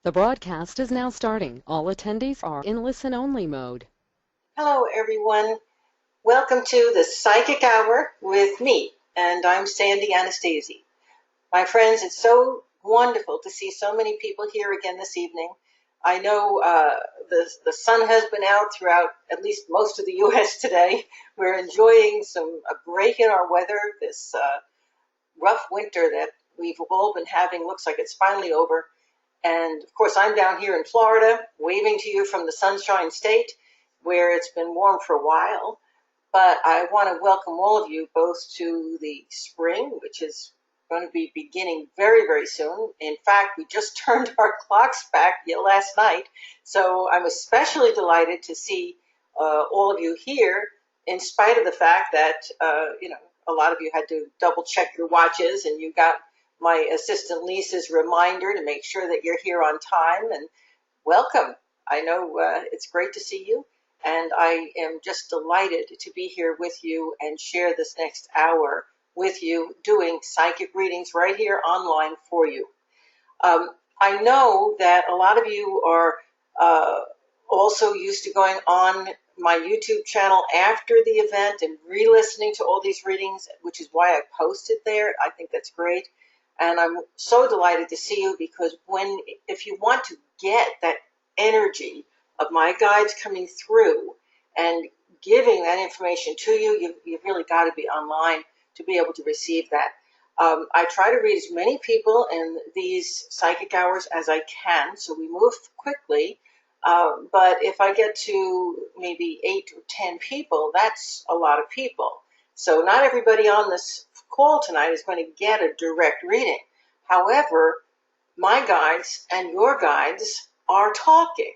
The broadcast is now starting. All attendees are in listen-only mode. Hello, everyone. Welcome to the Psychic Hour with me, and I'm Sandy Anastasi. My friends, it's so wonderful to see so many people here again this evening. I know the sun has been out throughout at least most of the U.S. today. We're enjoying a break in our weather. This rough winter that we've all been having looks like it's finally over. And of course, I'm down here in Florida, waving to you from the Sunshine State, where it's been warm for a while. But I want to welcome all of you both to the spring, which is going to be beginning very, very soon. In fact, we just turned our clocks back last night. So I'm especially delighted to see all of you here, in spite of the fact that, a lot of you had to double check your watches, and you got my assistant Lisa's reminder to make sure that you're here on time. And welcome. I know it's great to see you, and I am just delighted to be here with you and share this next hour with you, doing psychic readings right here online for you. I know that a lot of you are also used to going on my YouTube channel after the event and re-listening to all these readings, which is why I post it there. I think that's great. And I'm so delighted to see you, because if you want to get that energy of my guides coming through and giving that information to you, you've really got to be online to be able to receive that. I try to read as many people in these psychic hours as I can, so we move quickly. But if I get to maybe 8 or 10 people, that's a lot of people. So not everybody on this call tonight is going to get a direct reading. However, my guides and your guides are talking.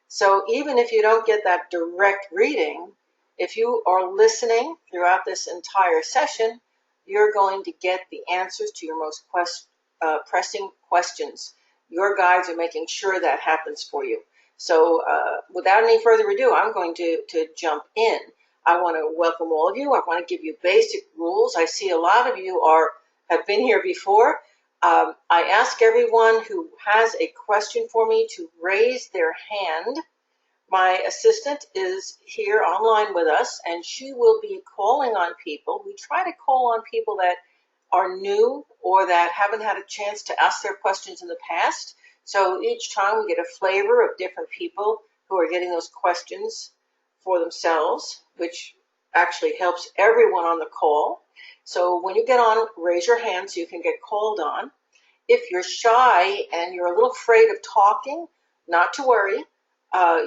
So even if you don't get that direct reading, if you are listening throughout this entire session, you're going to get the answers to your most pressing questions. Your guides are making sure that happens for you. So without any further ado, I'm going to jump in. I want to welcome all of you. I want to give you basic rules. I see a lot of you have been here before. I ask everyone who has a question for me to raise their hand. My assistant is here online with us, and she will be calling on people. We try to call on people that are new or that haven't had a chance to ask their questions in the past. So each time we get a flavor of different people who are getting those questions for themselves, which actually helps everyone on the call. So when you get on, raise your hand so you can get called on. If you're shy and you're a little afraid of talking, not to worry.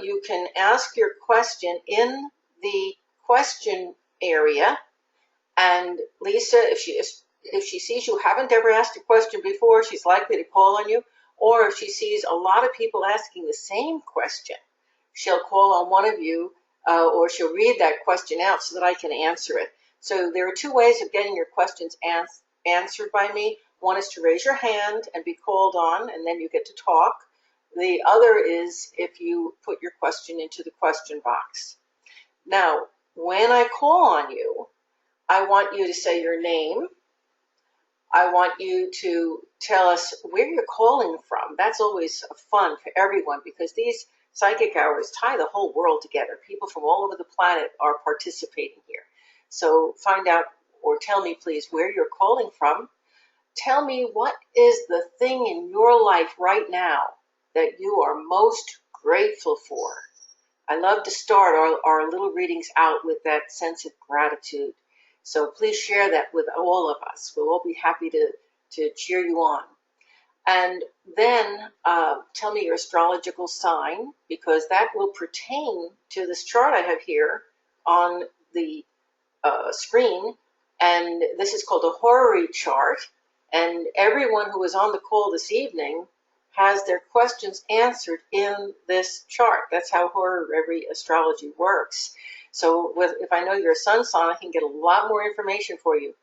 You can ask your question in the question area. And Lisa, if she sees you haven't ever asked a question before, she's likely to call on you. Or if she sees a lot of people asking the same question, she'll call on one of you, or she'll read that question out so that I can answer it. So there are two ways of getting your questions answered by me. One is to raise your hand and be called on, and then you get to talk. The other is if you put your question into the question box. Now, when I call on you, I want you to say your name. I want you to tell us where you're calling from. That's always fun for everyone, because these psychic hours tie the whole world together. People from all over the planet are participating here. So find out, or tell me please, where you're calling from. Tell me, what is the thing in your life right now that you are most grateful for? I love to start our little readings out with that sense of gratitude. So please share that with all of us. We'll all be happy to cheer you on. And then tell me your astrological sign, because that will pertain to this chart I have here on the screen. And this is called a horary chart. And everyone who is on the call this evening has their questions answered in this chart. That's how horary astrology works. So if I know your sun sign, I can get a lot more information for you.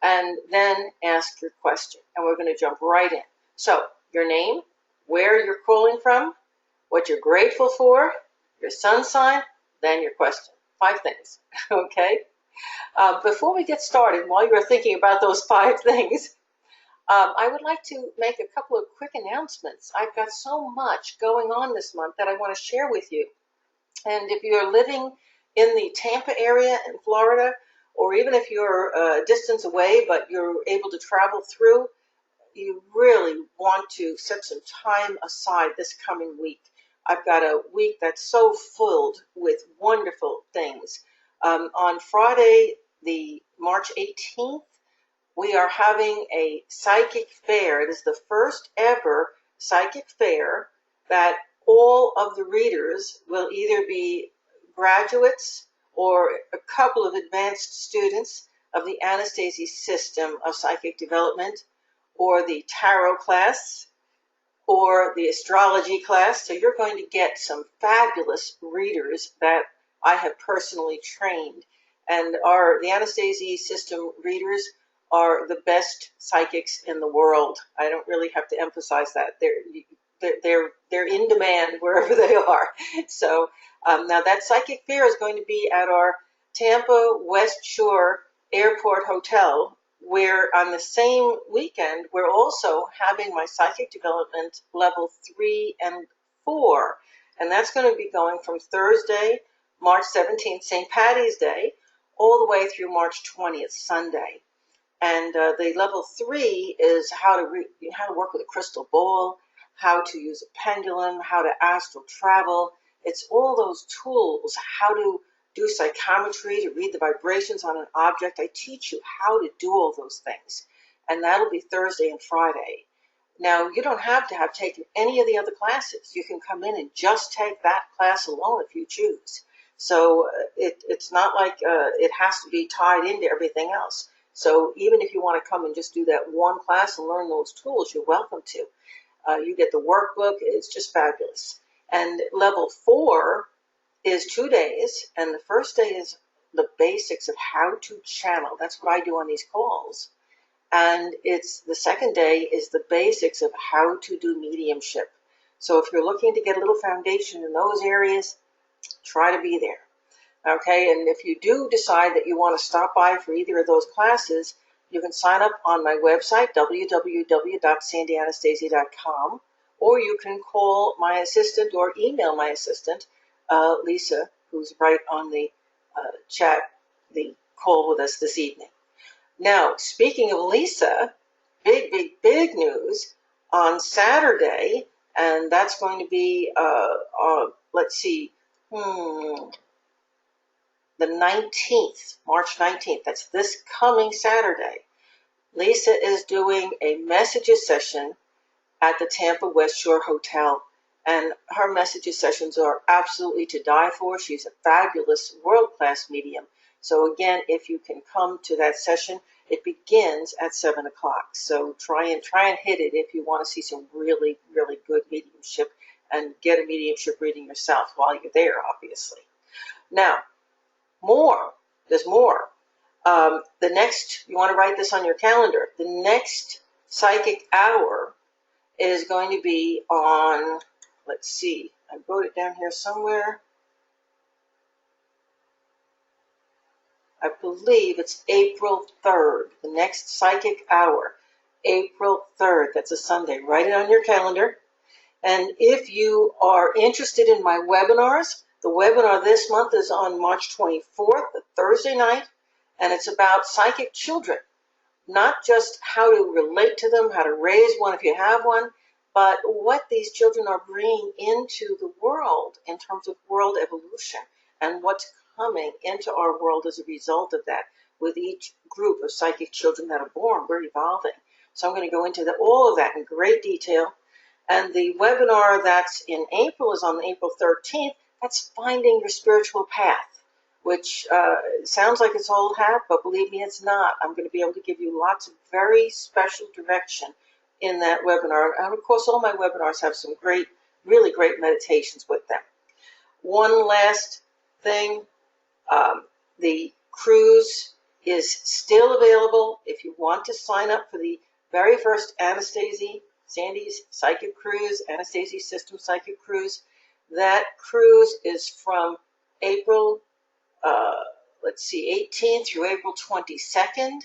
And then ask your question. And we're going to jump right in. So your name, where you're calling from, what you're grateful for, your sun sign, then your question. 5 things, okay? Before we get started, while you're thinking about those 5 things, I would like to make a couple of quick announcements. I've got so much going on this month that I want to share with you. And if you're living in the Tampa area in Florida, or even if you're a distance away but you're able to travel through, you really want to set some time aside this coming week. I've got a week that's so filled with wonderful things. On Friday, the March 18th, we are having a psychic fair. It is the first ever psychic fair that all of the readers will either be graduates or a couple of advanced students of the Anastasi system of psychic development, or the tarot class, or the astrology class. So you're going to get some fabulous readers that I have personally trained. And the Anastasi system readers are the best psychics in the world. I don't really have to emphasize that. They're in demand wherever they are. So now that psychic fair is going to be at our Tampa West Shore Airport Hotel, where on the same weekend, we're also having my psychic development level 3 and 4. And that's going to be going from Thursday, March 17th, St. Patty's Day, all the way through March 20th, Sunday. And the level 3 is how to work with a crystal ball, how to use a pendulum, how to astral travel. It's all those tools, how to do psychometry, to read the vibrations on an object. I teach you how to do all those things. And that'll be Thursday and Friday. Now, you don't have to have taken any of the other classes. You can come in and just take that class alone if you choose. So it's not like it has to be tied into everything else. So even if you want to come and just do that one class and learn those tools, you're welcome to. You get the workbook. It's just fabulous. And level 4 is 2 days, and the first day is the basics of how to channel. That's what I do on these calls. And the second day is the basics of how to do mediumship. So if you're looking to get a little foundation in those areas, try to be there. Okay, and if you do decide that you want to stop by for either of those classes, you can sign up on my website, www.sandyanastasia.com, or you can call my assistant or email my assistant, Lisa, who's right on the chat, the call with us this evening. Now, speaking of Lisa, big news on Saturday, and that's going to be, let's see, the 19th, March 19th. That's this coming Saturday. Lisa is doing a messages session at the Tampa West Shore Hotel, and her messages sessions are absolutely to die for. She's a fabulous world-class medium. So again, if you can come to that session, it begins at 7 o'clock. So try and hit it if you want to see some really, really good mediumship and get a mediumship reading yourself while you're there, obviously. Now, there's more. The next, you want to write this on your calendar, the next psychic hour is going to be on, let's see, I wrote it down here somewhere. I believe it's April 3rd, the next psychic hour, April 3rd. That's a Sunday. Write it on your calendar. And if you are interested in my webinars, the webinar this month is on March 24th, a Thursday night, and it's about psychic children. Not just how to relate to them, how to raise one if you have one, but what these children are bringing into the world in terms of world evolution and what's coming into our world as a result of that. With each group of psychic children that are born, we're evolving. So I'm going to go into all of that in great detail. And the webinar that's in April is on April 13th. That's Finding Your Spiritual Path, which sounds like it's old hat, but believe me, it's not. I'm going to be able to give you lots of very special direction in that webinar. And of course, all my webinars have some great, really great meditations with them. One last thing, the cruise is still available. If you want to sign up for the very first Sandy's Psychic Cruise, Anastasi System Psychic Cruise, that cruise is from April, 18th through April 22nd.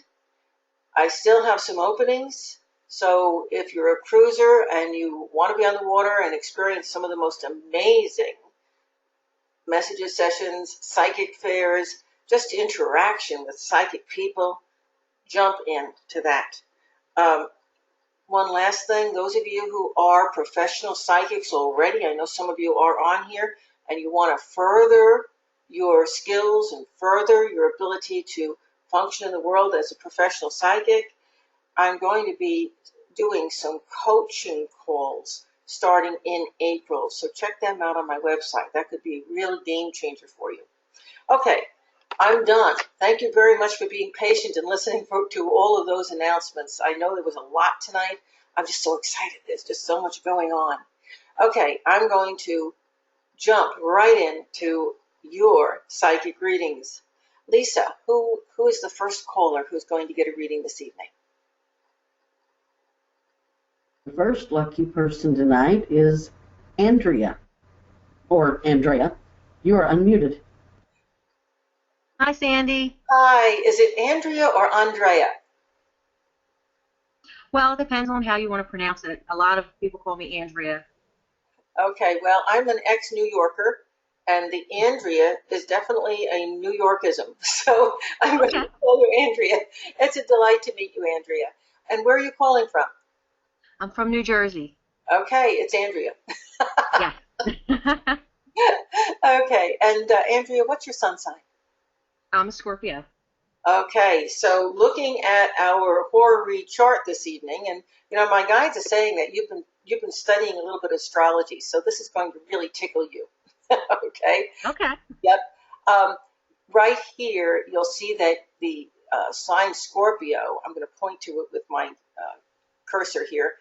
I still have some openings, So if you're a cruiser and you want to be on the water and experience some of the most amazing messages sessions, psychic fairs, just interaction with psychic people, jump into that. Um, One last thing, those of you who are professional psychics already, I know some of you are on here, and you want to further your skills and further your ability to function in the world as a professional psychic, I'm going to be doing some coaching calls starting in April. So check them out on my website. That could be a real game changer for you. Okay, I'm done. Thank you very much for being patient and listening to all of those announcements. I know there was a lot tonight. I'm just so excited. There's just so much going on. Okay, I'm going to jump right into your psychic readings. Lisa, who is the first caller who's going to get a reading this evening? The first lucky person tonight is Andrea. Or Andrea, you are unmuted. Hi, Sandy. Hi, is it Andrea or Andrea? Well, it depends on how you want to pronounce it. A lot of people call me Andrea. Okay, well, I'm an ex-New Yorker, and the Andrea is definitely a New Yorkism. So I'm going to call you Andrea. It's a delight to meet you, Andrea. And where are you calling from? I'm from New Jersey. Okay, it's Andrea. Yeah. Okay, and Andrea, what's your sun sign? I'm a Scorpio. Okay, so looking at our horror read chart this evening, and my guides are saying that you've been studying a little bit of astrology, so this is going to really tickle you. Okay. Okay. Yep. Um, right here, you'll see that the sign Scorpio. I'm going to point to it with my cursor here.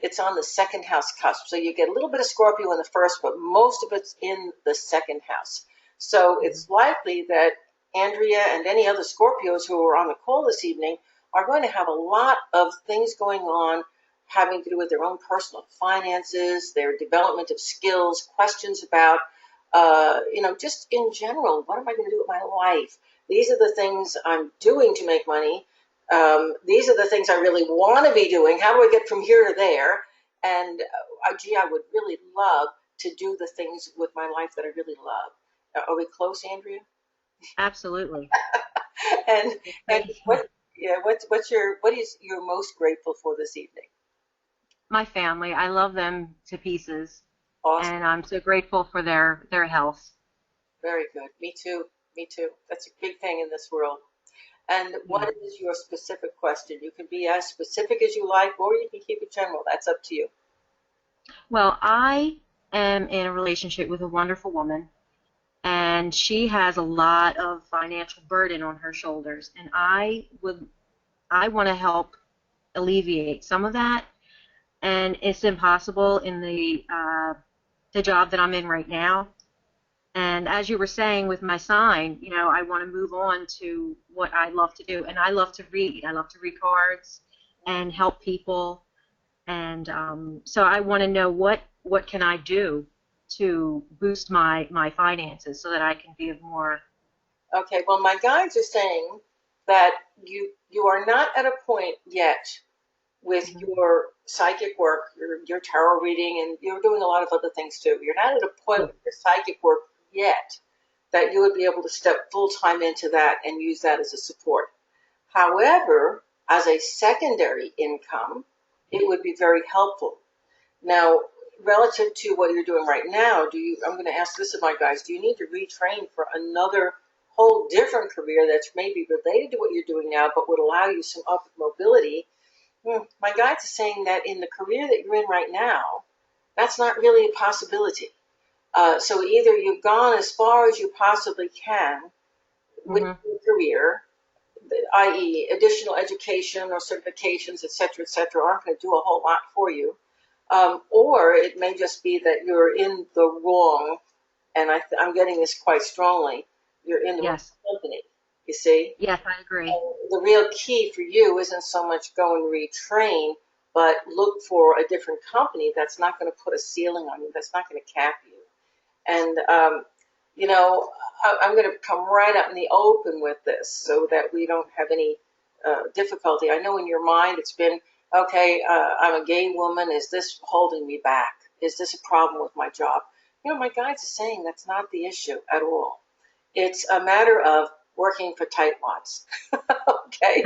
It's on the second house cusp, so you get a little bit of Scorpio in the first, but most of it's in the second house. So it's likely that Andrea and any other Scorpios who are on the call this evening are going to have a lot of things going on having to do with their own personal finances, their development of skills, questions about, just in general, what am I going to do with my life? These are the things I'm doing to make money. These are the things I really want to be doing. How do I get from here to there? And I would really love to do the things with my life that I really love. Are we close, Andrea? Absolutely. and what is you're most grateful for this evening? My family. I love them to pieces, Awesome. and I'm so grateful for their health. Very good. Me too. Me too. That's a big thing in this world. And what is your specific question? You can be as specific as you like, or you can keep it general. That's up to you. Well, I am in a relationship with a wonderful woman, and she has a lot of financial burden on her shoulders, and I want to help alleviate some of that. And it's impossible in the job that I'm in right now. And as you were saying with my sign, I want to move on to what I love to do, and I love to read. I love to read cards and help people, and so I want to know what can I do to boost my finances so that I can give more. Okay. Well, my guides are saying that you are not at a point yet with your psychic work, your tarot reading, and you're doing a lot of other things too. You're not at a point with your psychic work yet that you would be able to step full time into that and use that as a support. However, as a secondary income, it would be very helpful. Now, relative to what you're doing right now, I'm going to ask this of my guys, do you need to retrain for another whole different career that's maybe related to what you're doing now, but would allow you some upward mobility? My guides are saying that in the career that you're in right now, that's not really a possibility. So either you've gone as far as you possibly can with your career, i.e. additional education or certifications, et cetera, aren't going to do a whole lot for you. Or it may just be that you're in the wrong, and I'm getting this quite strongly, you're in the wrong company, you see? Yes, I agree. And the real key for you isn't so much go and retrain, but look for a different company that's not going to put a ceiling on you, that's not going to cap you. And, I'm going to come right out in the open with this so that we don't have any difficulty. I know in your mind it's been Okay, I'm a gay woman. Is this holding me back? Is this a problem with my job? My guides are saying that's not the issue at all. It's a matter of working for tightwads. Okay,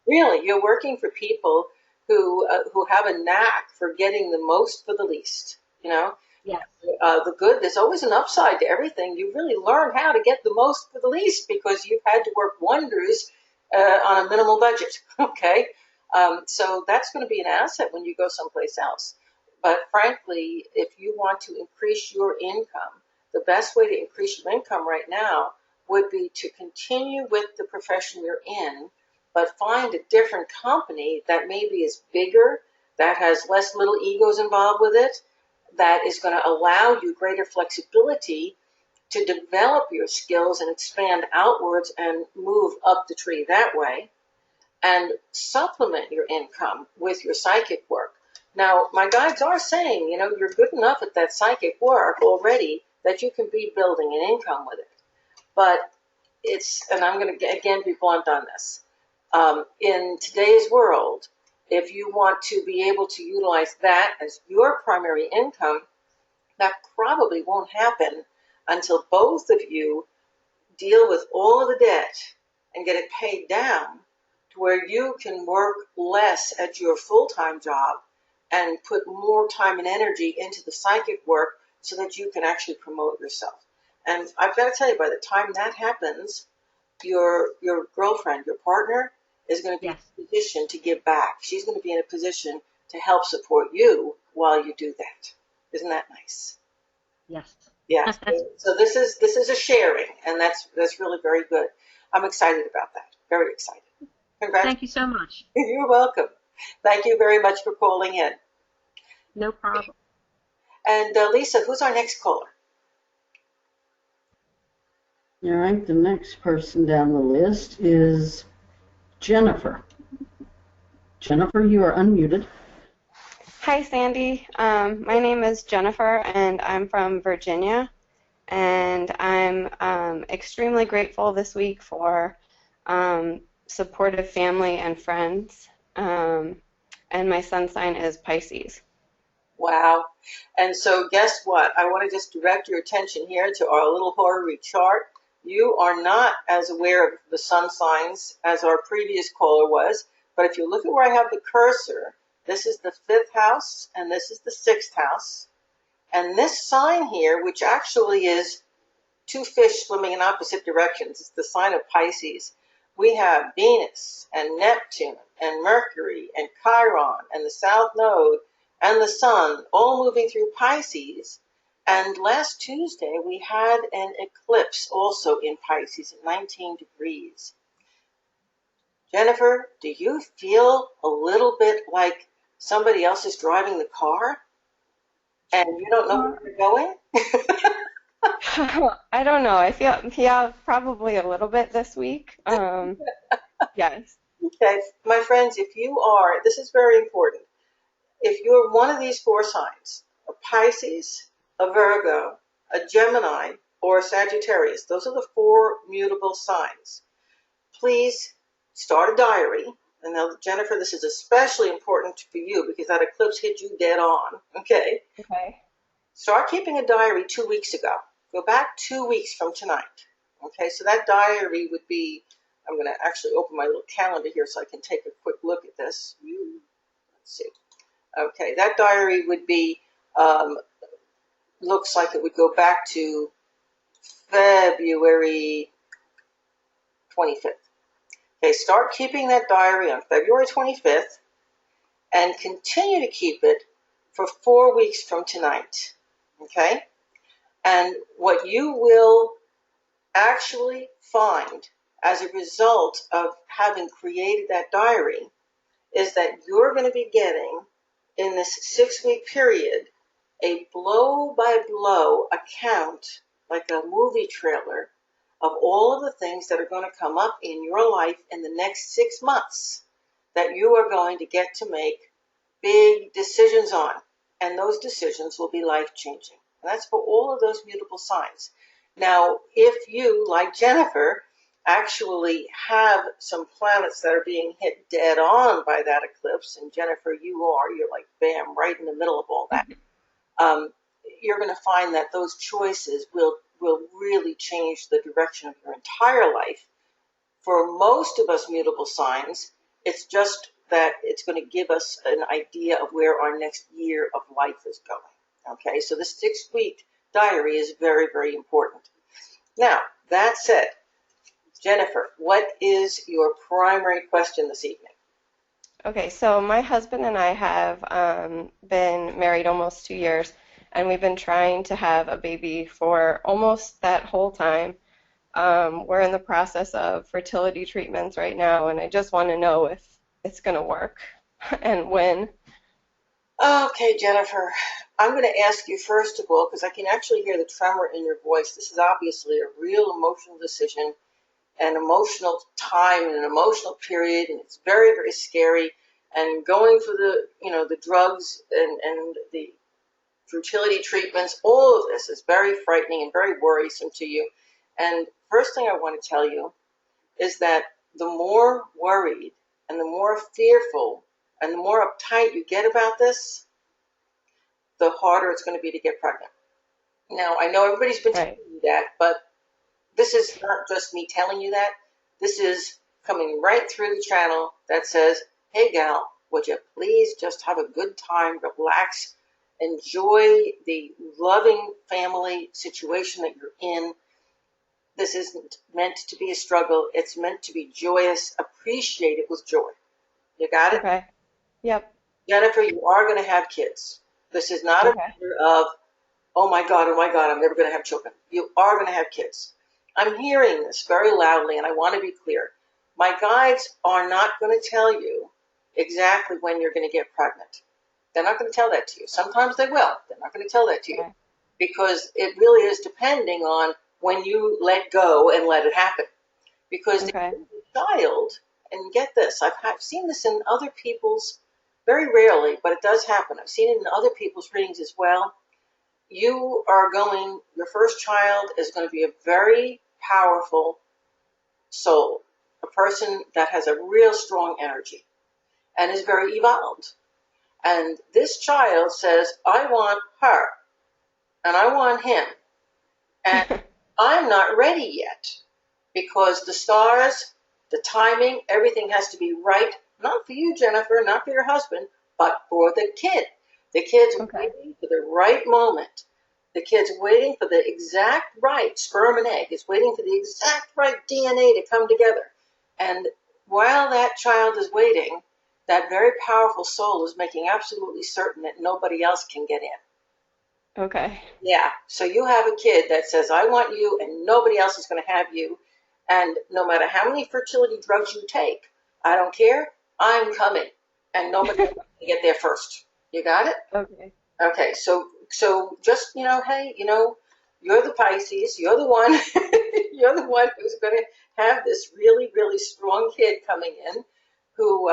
really, you're working for people who have a knack for getting the most for the least. Yes. The good. There's always an upside to everything. You really learn how to get the most for the least because you've had to work wonders on a minimal budget. Okay, so that's going to be an asset when you go someplace else. But frankly, if you want to increase your income, the best way to increase your income right now would be to continue with the profession you're in, but find a different company that maybe is bigger, that has less little egos involved with it, that is going to allow you greater flexibility to develop your skills and expand outwards and move up the tree that way, and supplement your income with your psychic work. Now, my guides are saying, you're good enough at that psychic work already that you can be building an income with it. But and I'm going to again be blunt on this. In today's world, if you want to be able to utilize that as your primary income, that probably won't happen until both of you deal with all of the debt and get it paid down to where you can work less at your full-time job and put more time and energy into the psychic work so that you can actually promote yourself. And I've got to tell you, by the time that happens, your girlfriend, your partner, is going to be Yes. in a position to give back. She's going to be in a position to help support you while you do that. Isn't that nice? Yes. Yeah. So this is a sharing, and that's really very good. I'm excited about that. Very excited. Congratulations. Thank you so much. You're welcome. Thank you very much for calling in. No problem. And Lisa, who's our next caller? All right, the next person down the list is Jennifer. Jennifer, you are unmuted. Hi, Sandy. My name is Jennifer, and I'm from Virginia. And I'm extremely grateful this week for supportive family and friends. And my sun sign is Pisces. Wow. And so guess what? I want to just direct your attention here to our little horary chart. You are not as aware of the sun signs as our previous caller was, but if you look at where I have the cursor, this is the 5th house and this is the 6th house. And this sign here, which actually is two fish swimming in opposite directions, it's the sign of Pisces. We have Venus and Neptune and Mercury and Chiron and the South Node and the Sun all moving through Pisces. And last Tuesday, we had an eclipse also in Pisces at 19 degrees. Jennifer, do you feel a little bit like somebody else is driving the car and you don't know where you're going? I don't know. I feel, yeah, probably a little bit this week. Yes. Okay, my friends, if you are, this is very important. If you're one of these 4 signs, a Pisces, a Virgo, a Gemini, or a Sagittarius, those are the 4 mutable signs. Please start a diary. And now, Jennifer, this is especially important for you because that eclipse hit you dead on. Okay? Okay. Start keeping a diary 2 weeks ago. Go back 2 weeks from tonight. Okay, so that diary would be, I'm going to actually open my little calendar here so I can take a quick look at this. Let's see. Okay, that diary would be, looks like it would go back to February 25th. Okay, start keeping that diary on February 25th and continue to keep it for 4 weeks from tonight. Okay? And what you will actually find as a result of having created that diary is that you're going to be getting, in this 6-week period, a blow-by-blow account, like a movie trailer, of all of the things that are going to come up in your life in the next 6 months that you are going to get to make big decisions on. And those decisions will be life-changing. And that's for all of those mutable signs. Now, if you, like Jennifer, actually have some planets that are being hit dead on by that eclipse, and Jennifer, you're like bam, right in the middle of all that. Um, you're going to find that those choices will really change the direction of your entire life. For most of us mutable signs, it's just that it's going to give us an idea of where our next year of life is going. Okay, so the 6-week diary is very, very important. Now, that said, Jennifer, what is your primary question this evening? Okay, so my husband and I have been married almost 2 years, and we've been trying to have a baby for almost that whole time. We're in the process of fertility treatments right now, and I just want to know if it's going to work and when. Okay, Jennifer, I'm going to ask you first of all, because I can actually hear the tremor in your voice. This is obviously a real emotional decision, an emotional time, and an emotional period, and it's very, very scary. And going for the drugs and the fertility treatments, all of this is very frightening and very worrisome to you. And first thing I want to tell you is that the more worried and the more fearful and the more uptight you get about this, the harder it's going to be to get pregnant. Now, I know everybody's been telling Right. you that, but this is not just me telling you that. This is coming right through the channel that says, hey, gal, would you please just have a good time, relax, enjoy the loving family situation that you're in. This isn't meant to be a struggle. It's meant to be joyous. Appreciate it with joy. You got it? Okay. Yep. Jennifer, you are going to have kids. This is not a Okay. matter of, oh my God, I'm never going to have children. You are going to have kids. I'm hearing this very loudly, and I want to be clear. My guides are not going to tell you exactly when you're going to get pregnant. They're not going to tell that to you. Sometimes they will. They're not going to tell that to you Okay. because it really is depending on when you let go and let it happen. Because the Okay. child, and get this, I've seen this in other people's, very rarely, but it does happen. I've seen it in other people's readings as well. Your first child is going to be a very powerful soul, a person that has a real strong energy and is very evolved. And this child says, I want her and I want him. And I'm not ready yet because the stars, the timing, everything has to be right. Not for you, Jennifer, not for your husband, but for the kid. The kid's Okay. waiting for the right moment. The kid's waiting for the exact right sperm and egg. It's waiting for the exact right DNA to come together. And while that child is waiting, that very powerful soul is making absolutely certain that nobody else can get in. Okay. Yeah. So you have a kid that says, I want you and nobody else is going to have you. And no matter how many fertility drugs you take, I don't care. I'm coming. And nobody else can get there first. You got it? Okay. Okay. So just, hey, you're the Pisces. You're the one. You're the one who's going to have this really, really strong kid coming in who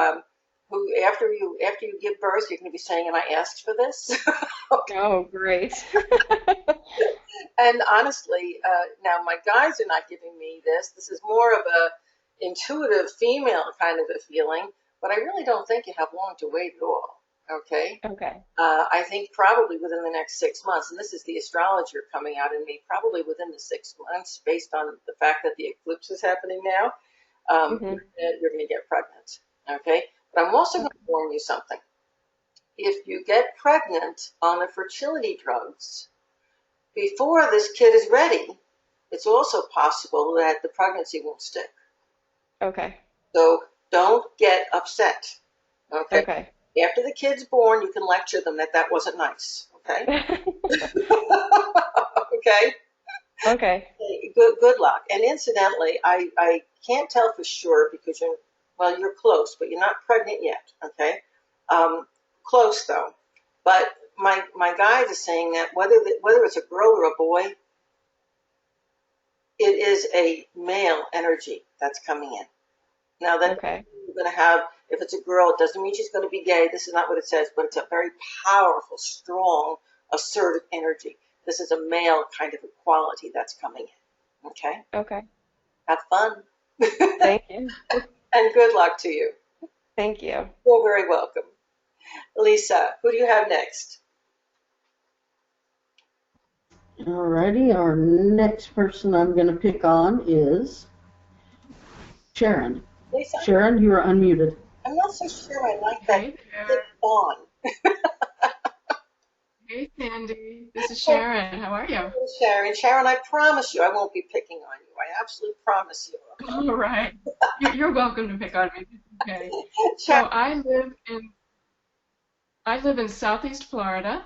after you give birth, you're going to be saying, and I asked for this. Oh, great. And honestly, now my guides are not giving me this. This is more of a intuitive female kind of a feeling, but I really don't think you have long to wait at all. Okay. Okay. I think probably within the next 6 months, and this is the astrologer coming out in me, probably within the 6 months, based on the fact that the eclipse is happening now, Mhm. you're going to get pregnant. Okay. But I'm also going to warn you something. If you get pregnant on the fertility drugs, before this kid is ready, it's also possible that the pregnancy won't stick. Okay. So don't get upset. Okay. Okay. After the kid's born, you can lecture them that wasn't nice. Okay. Okay. Okay. Good luck. And incidentally, I can't tell for sure because you're close, but you're not pregnant yet. Okay. Close though. But my guide is saying that whether it's a girl or a boy, it is a male energy that's coming in. Now that Okay. you're going to have, if it's a girl, it doesn't mean she's going to be gay. This is not what it says, but it's a very powerful, strong, assertive energy. This is a male kind of a quality that's coming in. Okay? Okay. Have fun. Thank you. And good luck to you. Thank you. You're very welcome. Lisa, who do you have next? Alrighty, our next person I'm going to pick on is Sharon. Lisa, Sharon, you are unmuted. I'm not so sure I like that Hey thick there. on. Hey Sandy. This is Sharon. How are you? Sharon, I promise you I won't be picking on you. I absolutely promise you. All right. You're welcome to pick on me. Okay. So Sharon, I live in Southeast Florida.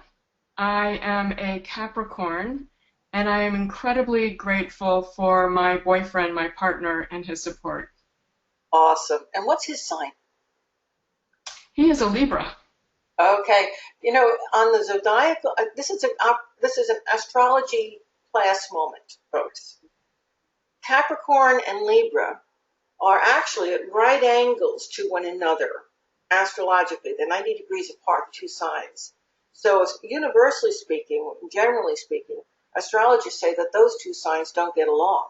I am a Capricorn, and I am incredibly grateful for my boyfriend, my partner, and his support. awesome. And what's his sign? He is a Libra. Okay, on the zodiacal, this is an astrology class moment, folks. Capricorn and Libra are actually at right angles to one another astrologically. They're 90 degrees apart, the two signs. So, universally speaking, generally speaking, astrologists say that those two signs don't get along.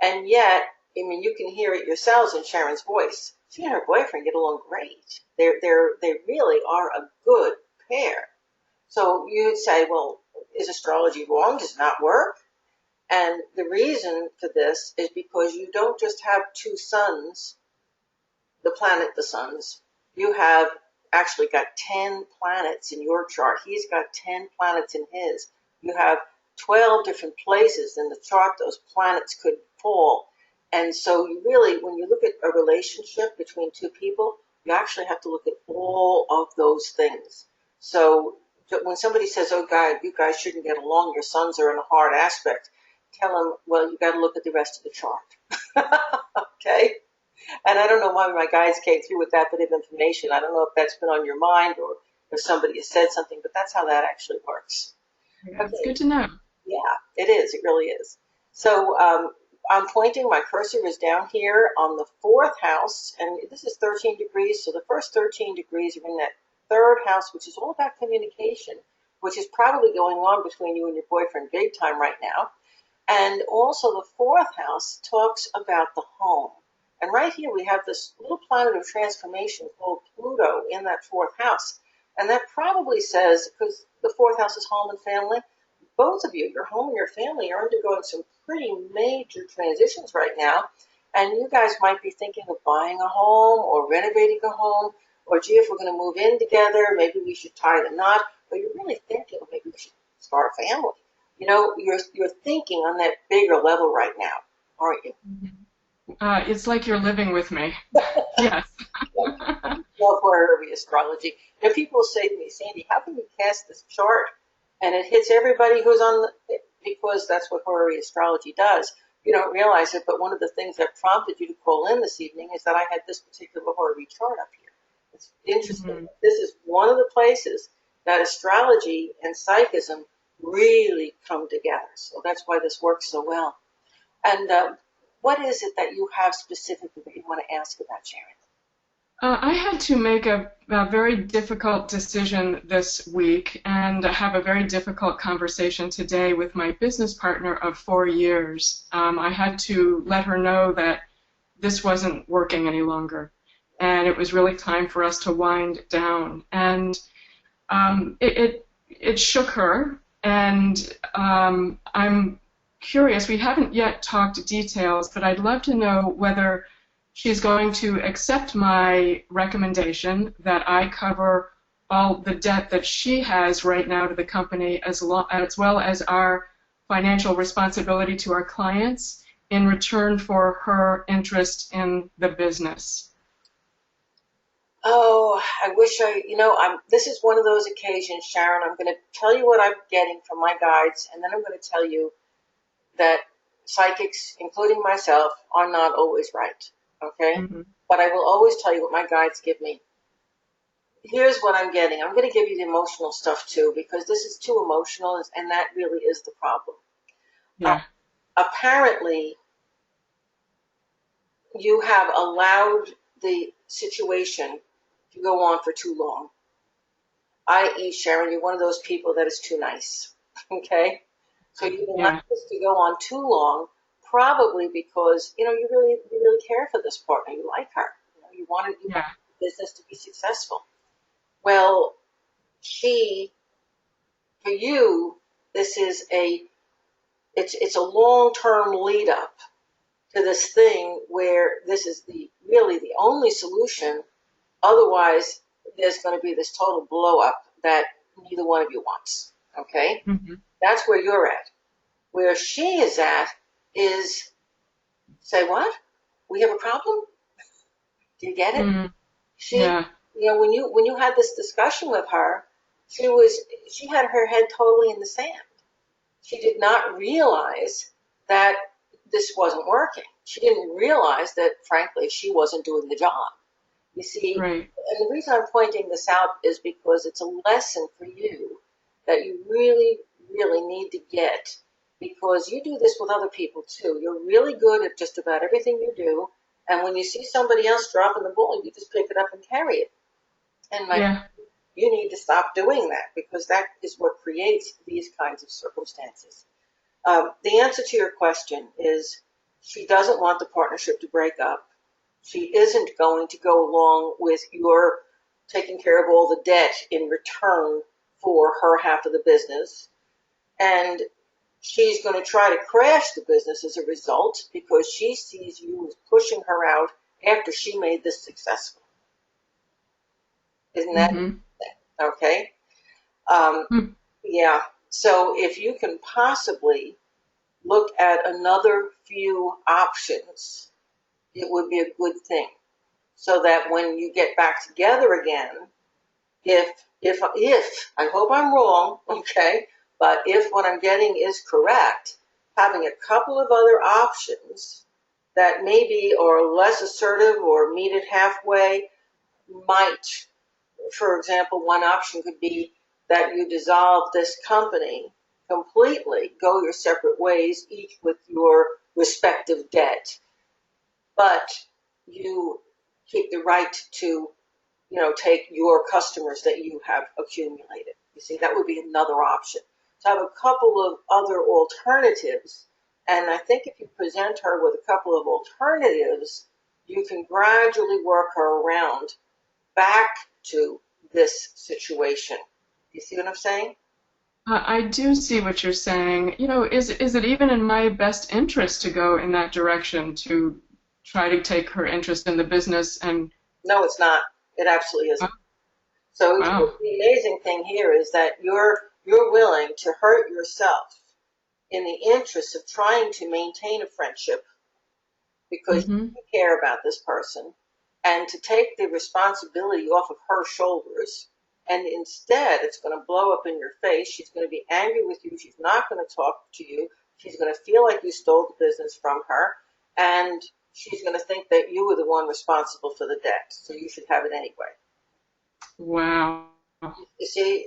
And yet, I mean, you can hear it yourselves in Sharon's voice. She and her boyfriend get along great. They really are a good pair. So you'd say, well, is astrology wrong? Does it not work? And the reason for this is because you don't just have two suns, the suns. You have actually got 10 planets in your chart. He's got 10 planets in his. You have 12 different places in the chart those planets could fall. And so you really, when you look at a relationship between two people, you actually have to look at all of those things. So when somebody says, oh, God, you guys shouldn't get along, your suns are in a hard aspect, tell them, well, you got to look at the rest of the chart. Okay? And I don't know why my guides came through with that bit of information. I don't know if that's been on your mind or if somebody has said something, but that's how that actually works. Yeah, it's Okay. good to know. Yeah, it is. It really is. So I'm pointing, my cursor is down here on the fourth house, and this is 13 degrees. So the first 13 degrees are in that third house, which is all about communication, which is probably going on between you and your boyfriend big time right now. And also the fourth house talks about the home. And right here we have this little planet of transformation called Pluto in that fourth house. And that probably says, because the fourth house is home and family, both of you, your home and your family, are undergoing some pretty major transitions right now. And you guys might be thinking of buying a home or renovating a home, or gee, if we're going to move in together, maybe we should tie the knot. But you're really thinking maybe we should start a family. You're thinking on that bigger level right now, aren't you? It's like you're living with me. Yes. Love horary astrology. And people say to me, Sandy, how can you cast this chart and it hits everybody who's on the, because that's what horary astrology does. You don't realize it, but one of the things that prompted you to call in this evening is that I had this particular horary chart up here. It's interesting. Mhm. This is one of the places that astrology and psychism really come together. So that's why this works so well. And what is it that you have specifically that you want to ask about, Sharon? I had to make a very difficult decision this week and have a very difficult conversation today with my business partner of 4 years. I had to let her know that this wasn't working any longer, and it was really time for us to wind down. And it shook her, and I'm curious. We haven't yet talked details, but I'd love to know whether she's going to accept my recommendation that I cover all the debt that she has right now to the company, as well as our financial responsibility to our clients in return for her interest in the business. Oh, I wish this is one of those occasions, Sharon. I'm going to tell you what I'm getting from my guides, and then I'm going to tell you that psychics, including myself, are not always right. Okay? Mm-hmm. But I will always tell you what my guides give me. Here's what I'm getting. I'm going to give you the emotional stuff too, because this is too emotional, and that really is the problem. Yeah. Apparently, you have allowed the situation to go on for too long. I.e., Sharon, you're one of those people that is too nice. Okay? So you've allowed this to go on too long, probably because, you really care for this partner. You like her. You want Yeah. the business to be successful. Well, for you, this is it's a long-term lead up to this thing where this is really the only solution. Otherwise, there's going to be this total blow up that neither one of you wants. Okay? Mm-hmm. That's where you're at. Where she is at is, say what? We have a problem? Do you get it? Mm-hmm. She, Yeah. when you had this discussion with her, she had her head totally in the sand. She did not realize that this wasn't working. She didn't realize that, frankly, she wasn't doing the job. You see, Right. and the reason I'm pointing this out is because it's a lesson for you that you really, really need to get, because you do this with other people too. You're really good at just about everything you do, and when you see somebody else dropping the ball, you just pick it up and carry it. And Yeah. you need to stop doing that, because that is what creates these kinds of circumstances. The answer to your question is she doesn't want the partnership to break up. She isn't going to go along with your taking care of all the debt in return for her half of the business. And she's going to try to crash the business as a result, because she sees you as pushing her out after she made this successful. Isn't that Mm-hmm. okay? Yeah. So if you can possibly look at another few options, it would be a good thing. So that when you get back together again, if I hope I'm wrong, okay, but if what I'm getting is correct, having a couple of other options that maybe are less assertive or meet it halfway might, for example, one option could be that you dissolve this company completely, go your separate ways, each with your respective debt, but you keep the right to, take your customers that you have accumulated. You see, that would be another option. So I have a couple of other alternatives, and I think if you present her with a couple of alternatives, you can gradually work her around back to this situation. You see what I'm saying? I do see what you're saying. Is it even in my best interest to go in that direction to try to take her interest in the business and No, it's not. It absolutely oh, isn't. So wow. the amazing thing here is that you're willing to hurt yourself in the interest of trying to maintain a friendship because Mm-hmm. you care about this person, and to take the responsibility off of her shoulders. And instead, it's going to blow up in your face. She's going to be angry with you. She's not going to talk to you. She's going to feel like you stole the business from her. And she's going to think that you were the one responsible for the debt. So you should have it anyway. Wow. You see,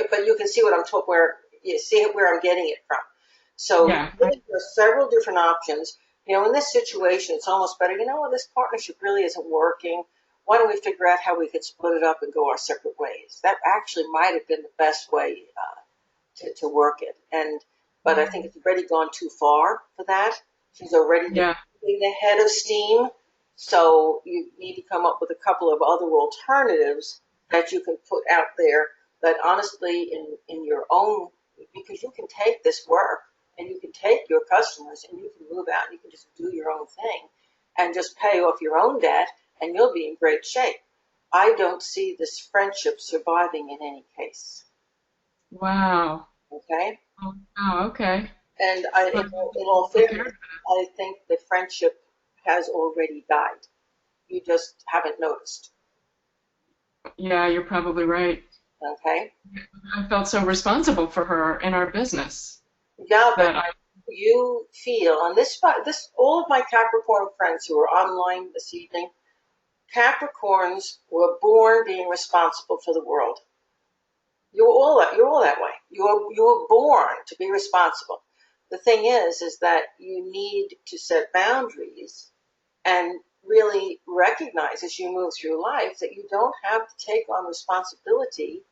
but you can see what I'm talking, where you see where I'm getting it from. So Yeah. there are several different options. In this situation, it's almost better. This partnership really isn't working. Why don't we figure out how we could split it up and go our separate ways? That actually might have been the best way to work it. But I think it's already gone too far for that. She's already Yeah. getting the head of steam. So you need to come up with a couple of other alternatives that you can put out there that honestly in your own, because you can take this work and you can take your customers and you can move out and you can just do your own thing and just pay off your own debt and you'll be in great shape. I don't see this friendship surviving in any case. Wow. Okay? Oh, wow. Okay. And Well, in all take care fairness, of I think the friendship has already died. You just haven't noticed. it. Yeah, you're probably right. Okay? I felt so responsible for her in our business Yeah, but that I. you feel on this spot, all of my Capricorn friends who are online this evening, Capricorns were born being responsible for the world. You're all that way. You were born to be responsible. The thing is that you need to set boundaries and really recognize as you move through life that you don't have to take on responsibility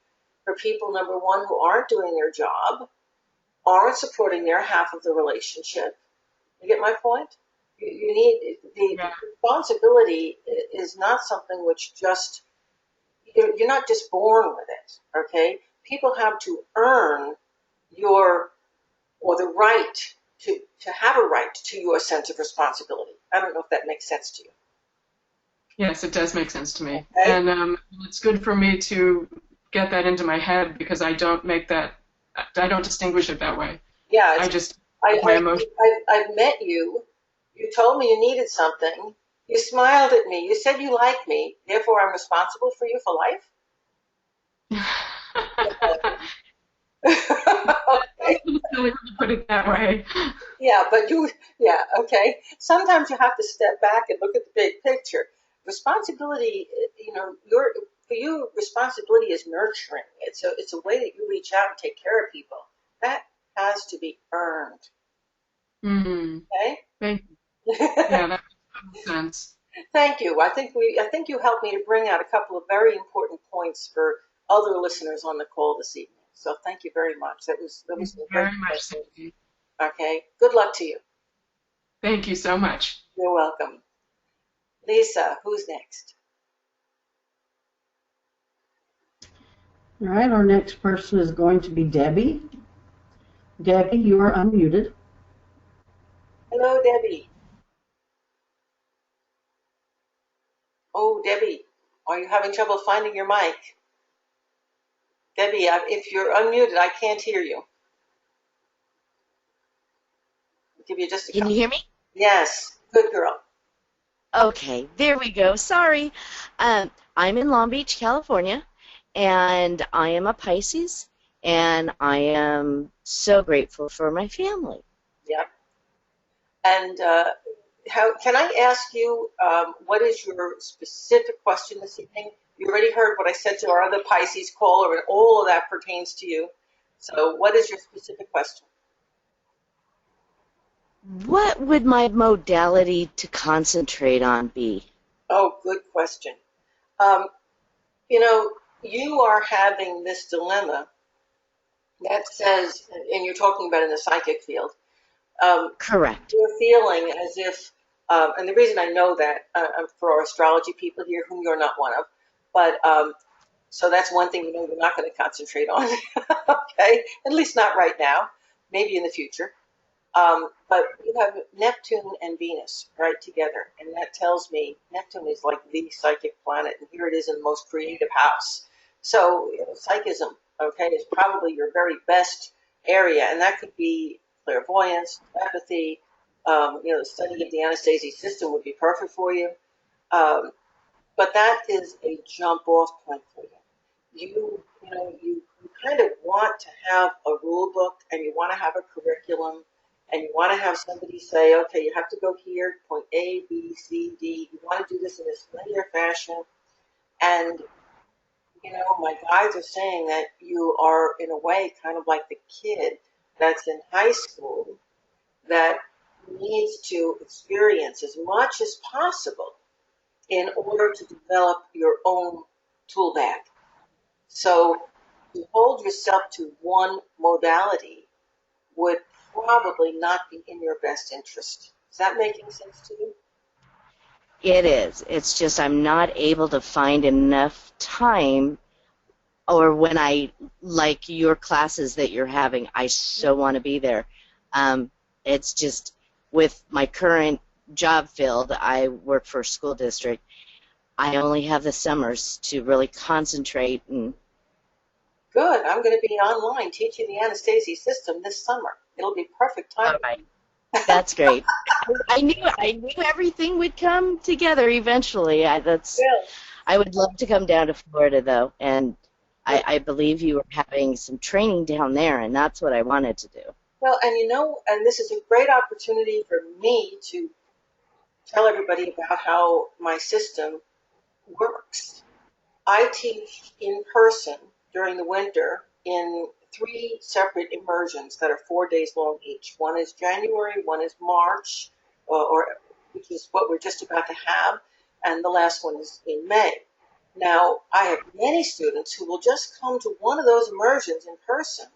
for people, number one, who aren't doing their job, aren't supporting their half of the relationship, You get my point? You need the Yeah. responsibility is not something which just you're not just born with it. Okay, people have to earn your or the right to have a right to your sense of responsibility. I don't know if that makes sense to you. Yes, it does make sense to me. Okay? And it's good for me to get that into my head because I don't distinguish it that way. Yeah, I just I, my emotions. I've met you. You told me you needed something. You smiled at me. You said you like me. Therefore, I'm responsible for you for life. Okay. Silly when you put it that way. Yeah, but yeah, okay. Sometimes you have to step back and look at the big picture. Responsibility, for you, responsibility is nurturing. It's a way that you reach out and take care of people. That has to be earned. Mm-hmm. Okay. Thank you. Yeah, that makes sense. Thank you. I think you helped me to bring out a couple of very important points for other listeners on the call this evening. So thank you very much. That Thank was you great. very much, Sandy. Okay. Good luck to you. Thank you so much. You're welcome. Lisa, who's next? All right, our next person is going to be Debbie. Debbie, you are unmuted. Hello, Debbie. Oh, Debbie, are you having trouble finding your mic? Debbie, if you're unmuted, I can't hear you. I'll give you just a Can couple. you hear me? Yes, good girl. Okay, there we go. Sorry. I'm in Long Beach, California, and I am a Pisces, and I am so grateful for my family. Yep. And how can I ask you what is your specific question this evening? You already heard what I said to our other Pisces caller, and all of that pertains to you. So, what is your specific question? What would my modality to concentrate on be? Oh, good question. Um, you know, you are having this dilemma that says, and you're talking about in the psychic field, Correct. you're feeling as if, and the reason I know that for our astrology people here, whom you're not one of, but so that's one thing you're not going to concentrate on, okay? At least not right now, maybe in the future. But you have Neptune and Venus right together, and that tells me Neptune is like the psychic planet, and here it is in the most creative house. So psychism, okay, is probably your very best area, and that could be clairvoyance, telepathy. The study of the Anastasi system would be perfect for you. Um, but that is a jump off point for you. You kind of want to have a rule book and you want to have a curriculum and you want to have somebody say, okay, you have to go here, point A, B, C, D. You want to do this in this linear fashion. And, my guides are saying that you are, in a way, kind of like the kid that's in high school that needs to experience as much as possible in order to develop your own tool bag. So to hold yourself to one modality would probably not be in your best interest. Is that making sense to you? It is. It's just I'm not able to find enough time, or when I like your classes that you're having, I so want to be there. It's just with my current job field, I work for a school district. I only have the summers to really concentrate and. Good. I'm going to be online teaching the Anastasi system this summer. It'll be perfect All timing. right, that's great. I knew everything would come together eventually. Well, I would love to come down to Florida though, and I believe you were having some training down there, and that's what I wanted to do. well, and this is a great opportunity for me to tell everybody about how my system works. I teach in person during the winter in 3 separate immersions that are 4 days long each. One is January, one is March, which is what we're just about to have, and the last one is in May. Now, I have many students who will just come to one of those immersions in person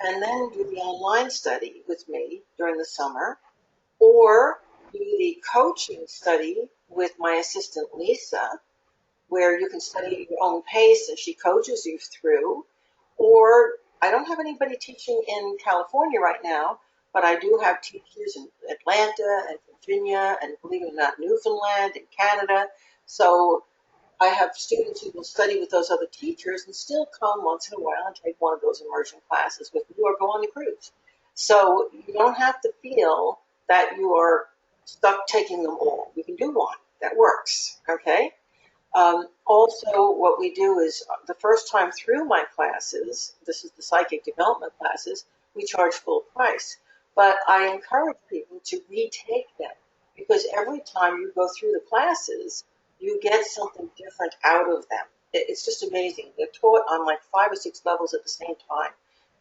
and then do the online study with me during the summer, or do the coaching study with my assistant Lisa, where you can study at your own pace and she coaches you through. Or I don't have anybody teaching in California right now, but I do have teachers in Atlanta and Virginia and, believe it or not, Newfoundland and Canada. So I have students who will study with those other teachers and still come once in a while and take one of those immersion classes with me or go on the cruise. So you don't have to feel that you are stuck taking them all. You can do one. That works, okay? Also, what we do is the first time through my classes, this is the psychic development classes, we charge full price. But I encourage people to retake them because every time you go through the classes, you get something different out of them. It's just amazing. They're taught on like 5 or 6 levels at the same time.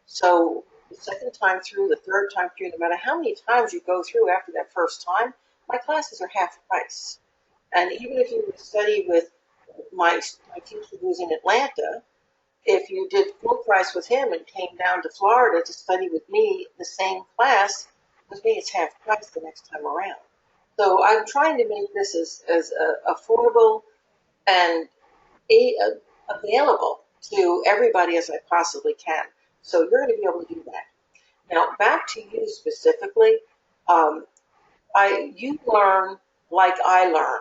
So the second time through, the third time through, no matter how many times you go through after that first time, my classes are half price. And even if you study with my teacher who's in Atlanta, if you did full price with him and came down to Florida to study with me the same class, with me it's half price the next time around. So I'm trying to make this as affordable and available to everybody as I possibly can. So you're going to be able to do that. Now, back to you specifically. You learn like I learn.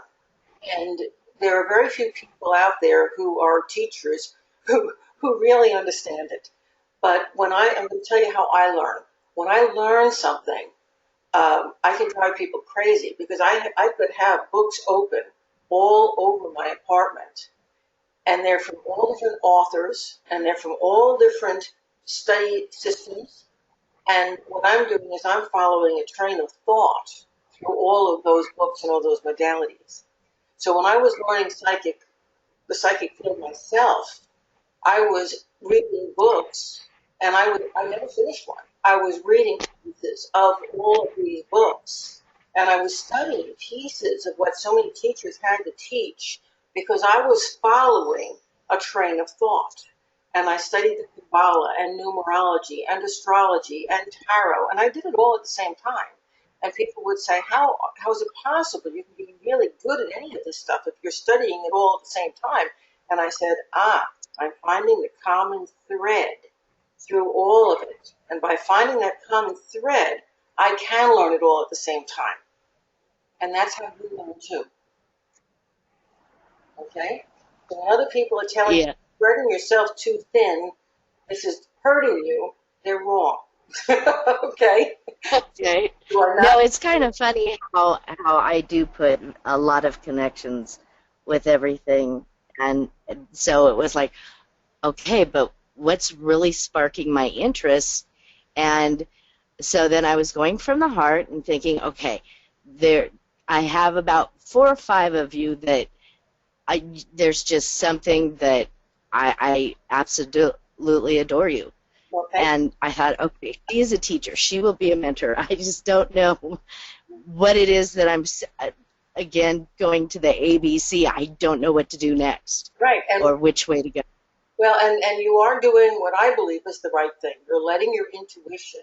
And there are very few people out there who are teachers who really understand it. But I'm going to tell you how I learn. When I learn something, I can drive people crazy because I could have books open all over my apartment, and they're from all different authors, and they're from all different study systems. And what I'm doing is I'm following a train of thought through all of those books and all those modalities. So when I was learning the psychic field myself, I was reading books, and I never finished one. I was reading pieces of all of these books, and I was studying pieces of what so many teachers had to teach because I was following a train of thought. And I studied the Kabbalah and numerology and astrology and tarot, and I did it all at the same time. And people would say, how is it possible you can be really good at any of this stuff if you're studying it all at the same time? And I said, I'm finding the common thread through all of it. And by finding that common thread, I can learn it all at the same time. And that's how you learn too. Okay? So when other people are telling you, spreading yourself too thin, this is hurting you, they're wrong. Okay? Okay. No, it's kind of funny how I do put a lot of connections with everything. And so it was like, okay, but what's really sparking my interest? And so then I was going from the heart and thinking, okay, I have about 4 or 5 of you that there's just something that I absolutely adore you. Okay. And I thought, okay, she is a teacher. She will be a mentor. I just don't know what it is that I'm, again, going to the ABC. I don't know what to do next. Right. Or which way to go. Well, and you are doing what I believe is the right thing. You're letting your intuition,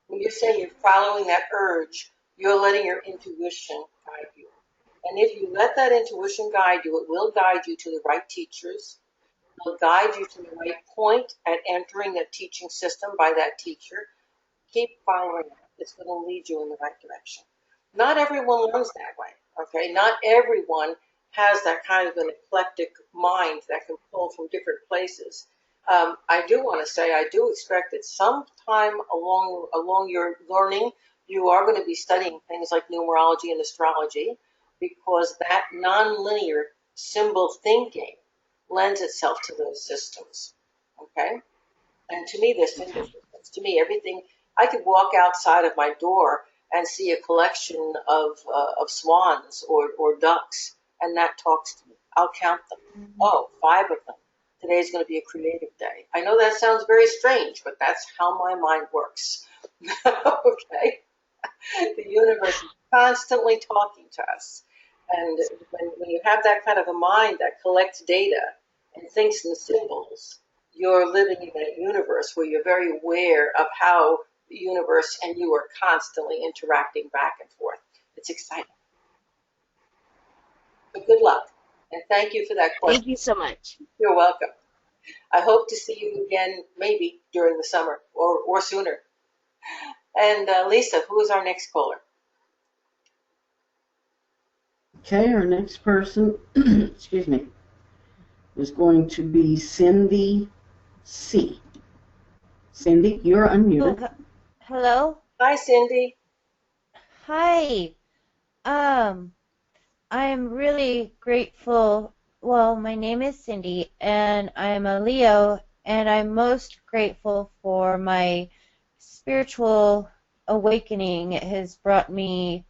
when you're saying you're following that urge, you're letting your intuition guide you. And if you let that intuition guide you, it will guide you to the right teachers. It will guide you to the right point at entering the teaching system by that teacher. Keep following it. It's going to lead you in the right direction. Not everyone learns that way, okay? Not everyone has that kind of an eclectic mind that can pull from different places. I do want to say I do expect that sometime along your learning, you are going to be studying things like numerology and astrology because that nonlinear symbol thinking lends itself to those systems, okay? And to me, there's symbol systems. To me, everything, I could walk outside of my door and see a collection of swans or ducks, and that talks to me. I'll count them. Oh, 5 of them. Today's going to be a creative day. I know that sounds very strange, but that's how my mind works. Okay? The universe is constantly talking to us. And when you have that kind of a mind that collects data and thinks in symbols, you're living in that universe where you're very aware of how universe, and you are constantly interacting back and forth. It's exciting. So good luck, and thank you for that question. Thank you so much. You're welcome. I hope to see you again, maybe during the summer or sooner. And Lisa, who is our next caller? Okay, our next person, excuse me, is going to be Cindy C. Cindy, you're unmuted. Oh, hello? Hi, Cindy. Hi. I'm really grateful. Well, my name is Cindy, and I'm a Leo, and I'm most grateful for my spiritual awakening. It has brought me,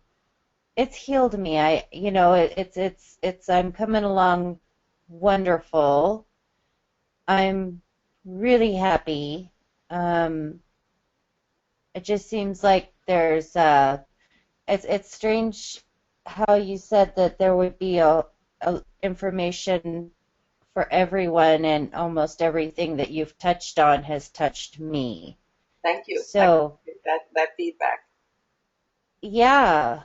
it's healed me. I'm coming along wonderful. I'm really happy. It just seems like it's strange how you said that there would be a information for everyone, and almost everything that you've touched on has touched me. Thank you. So that feedback. yeah.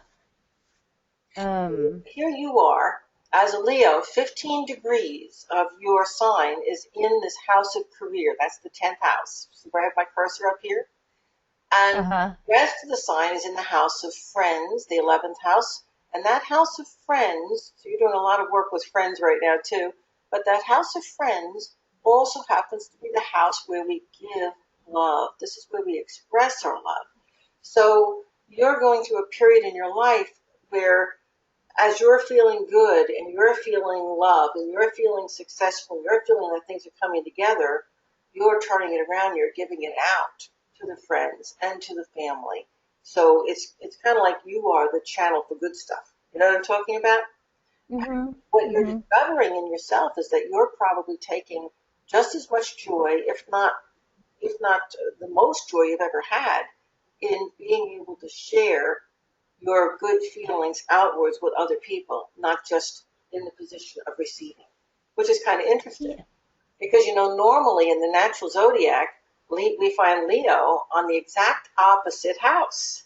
Here you are, as a Leo, 15 degrees of your sign is in this house of career. That's the 10th house. See where I have my cursor up here? And Uh-huh. the rest of the sign is in the house of friends, the 11th house. And that house of friends, so you're doing a lot of work with friends right now too, but that house of friends also happens to be the house where we give love. This is where we express our love. So you're going through a period in your life where, as you're feeling good and you're feeling love and you're feeling successful, and you're feeling that things are coming together, you're turning it around, you're giving it out to the friends and to the family. So it's kind of like you are the channel for good stuff. You know what I'm talking about? Mhm. What you're Mhm. discovering in yourself is that you're probably taking just as much joy, if not the most joy you've ever had, in being able to share your good feelings outwards with other people, not just in the position of receiving, which is kind of interesting. Yeah. Because, normally in the natural zodiac, we find Leo on the exact opposite house,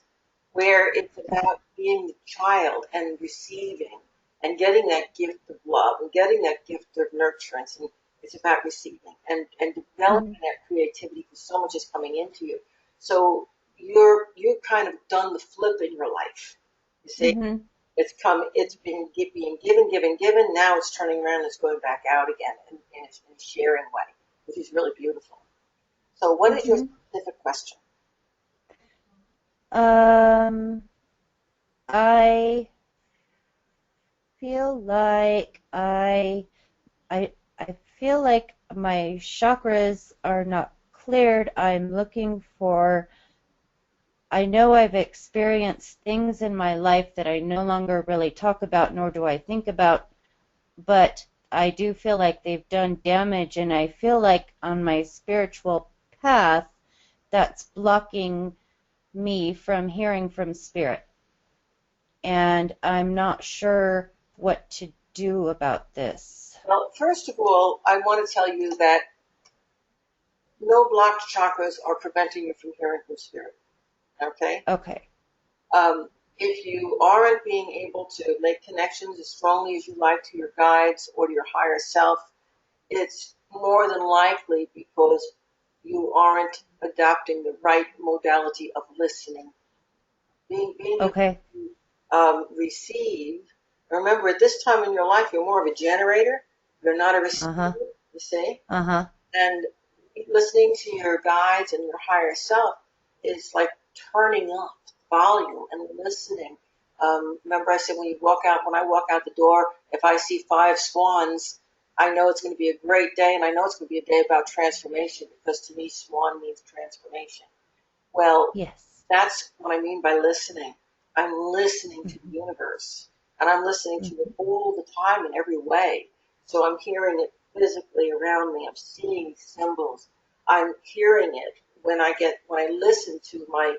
where it's about being the child and receiving and getting that gift of love and getting that gift of nurturance. And it's about receiving and developing that creativity because so much is coming into you. So you've kind of done the flip in your life. You see? Mhm. It's been being given. Now it's turning around and it's going back out again in a sharing way, which is really beautiful. So what is your Mhm. specific question? I feel like I feel like my chakras are not cleared. I know I've experienced things in my life that I no longer really talk about, nor do I think about, but I do feel like they've done damage, and I feel like on my spiritual path, that's blocking me from hearing from spirit. And I'm not sure what to do about this. Well, first of all, I want to tell you that no blocked chakras are preventing you from hearing from spirit. Okay? Okay. If you aren't being able to make connections as strongly as you like to your guides or to your higher self, it's more than likely because you aren't adopting the right modality of listening. Being able Okay. to receive. Remember, at this time in your life, you're more of a generator. You're not a receiver, Uh-huh. you see? Uh-huh. And listening to your guides and your higher self is like turning up volume and listening. Remember I said when I walk out the door, if I see 5 swans, I know it's going to be a great day, and I know it's going to be a day about transformation, because to me, swan means transformation. Well, Yes. that's what I mean by listening. I'm listening to the universe, and I'm listening to it all the time in every way. So I'm hearing it physically around me. I'm seeing symbols. I'm hearing it when I listen to my,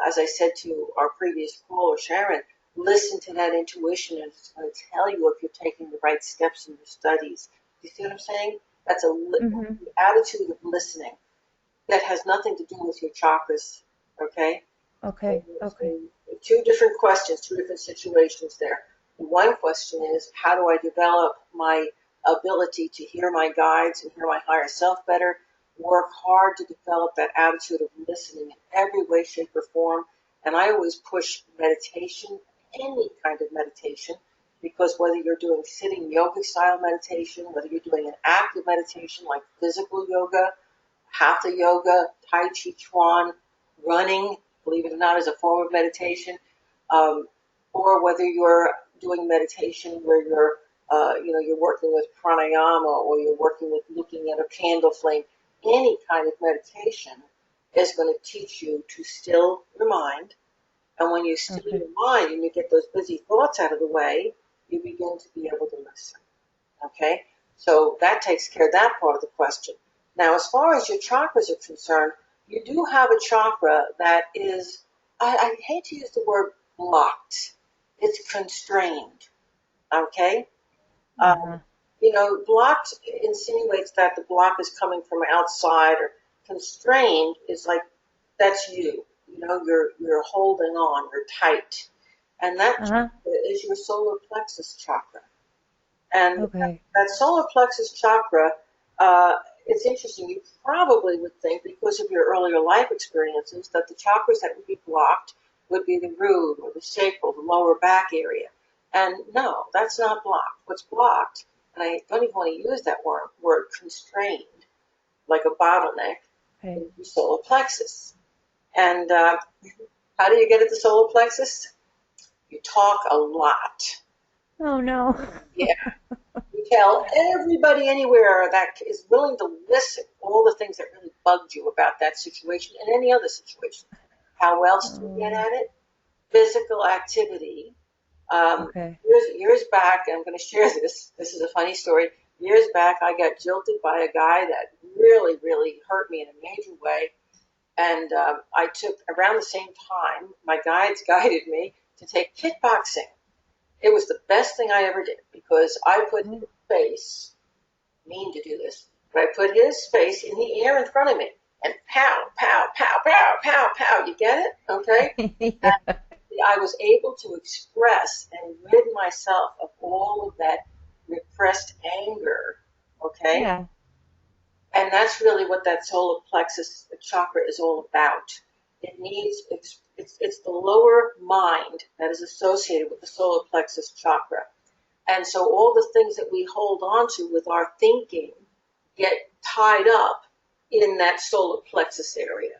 as I said to our previous caller, Sharon, listen to that intuition, and it's going to tell you if you're taking the right steps in your studies. You see what I'm saying? That's Mm-hmm. the attitude of listening that has nothing to do with your chakras Okay? Okay. Okay. So two different questions, two different situations there. One question is, how do I develop my ability to hear my guides and hear my higher self better? Work hard to develop that attitude of listening in every way, shape, or form. And I always push meditation, any kind of meditation, because whether you're doing sitting yoga style meditation, whether you're doing an active meditation like physical yoga, hatha yoga, tai chi chuan, running, believe it or not, is a form of meditation, um, or whether you're doing meditation where you're working with pranayama or you're working with looking at a candle flame, any kind of meditation is going to teach you to still your mind. And when you still Okay. your mind and you get those busy thoughts out of the way, you begin to be able to listen. Okay? So that takes care of that part of the question. Now, as far as your chakras are concerned, you do have a chakra that is, I hate to use the word blocked. It's constrained. Okay? Uh-huh. Blocked insinuates that the block is coming from outside, or constrained is like that's you. You're holding on, you're tight. And that Uh-huh. is your solar plexus chakra. And Okay. that solar plexus chakra, uh, it's interesting. You probably would think, because of your earlier life experiences, that the chakras that would be blocked would be the root or the sacral, the lower back area. And no, that's not blocked. What's blocked, and I don't even want to use that word constrained, like a bottleneck, Okay. is the solar plexus. And how do you get at the solar plexus? You talk a lot. Oh no. Yeah. You tell everybody anywhere that is willing to listen all the things that really bugged you about that situation and any other situation. How else do you get Oh, at it? Physical activity. okay. Years back, and I'm going to share this. This is a funny story. Years back, I got jilted by a guy that really, really hurt me in a major way. And I took, around the same time, my guides guided me to take kickboxing. It was the best thing I ever did because I put his face, mean to do this, but I put his face in the air in front of me and pow, pow, pow, pow, pow, pow. You get it? Okay? Yeah. I was able to express and rid myself of all of that repressed anger. Okay? Yeah. And that's really what that solar plexus chakra is all about. It's the lower mind that is associated with the solar plexus chakra. And so all the things that we hold on to with our thinking get tied up in that solar plexus area.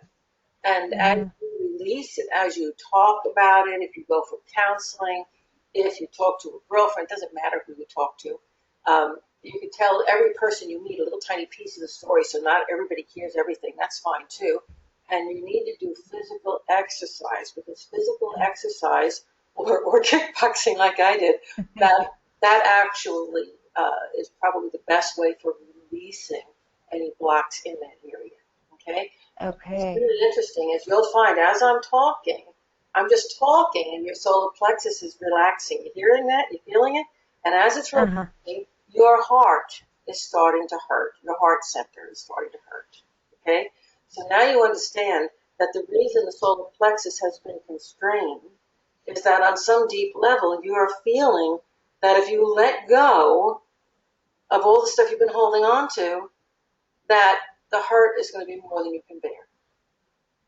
And as Uh-huh. you release it, as you talk about it, if you go for counseling, if you talk to a girlfriend, it doesn't matter who you talk to. You can tell every person you meet a little tiny piece of the story, so not everybody hears everything. That's fine too. And you need to do physical exercise because physical exercise or kickboxing like I did, that actually is probably the best way for releasing any blocks in that area. Okay? What's Okay. really interesting is you'll find as I'm just talking and your solar plexus is relaxing. You're hearing that? You're feeling it? And as it's Uh-huh. relaxing, your heart is starting to hurt. Your heart center is starting to hurt. Okay? So now you understand that the reason the solar plexus has been constrained is that on some deep level you are feeling that if you let go of all the stuff you've been holding on to, that the hurt is going to be more than you can bear.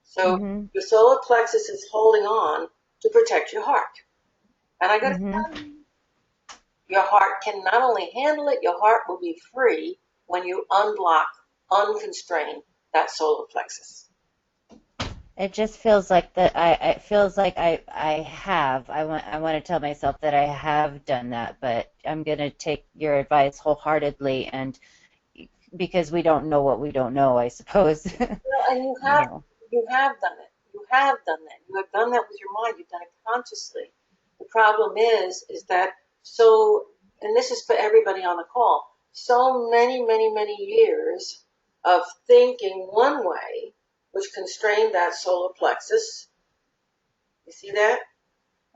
So Mm-hmm. your solar plexus is holding on to protect your heart. And I got to Mm-hmm. tell you, your heart can not only handle it, your heart will be free when you unblock, unconstrain that solar plexus. It just feels like that it feels like I want to tell myself that I have done that, but I'm going to take your advice wholeheartedly and because we don't know what we don't know, I suppose. Well, and You know. you have done it. You have done that. You have done that with your mind. You've done it consciously. The problem is that and this is for everybody on the call, so many, many, many years of thinking one way, which constrained that solar plexus. You see that?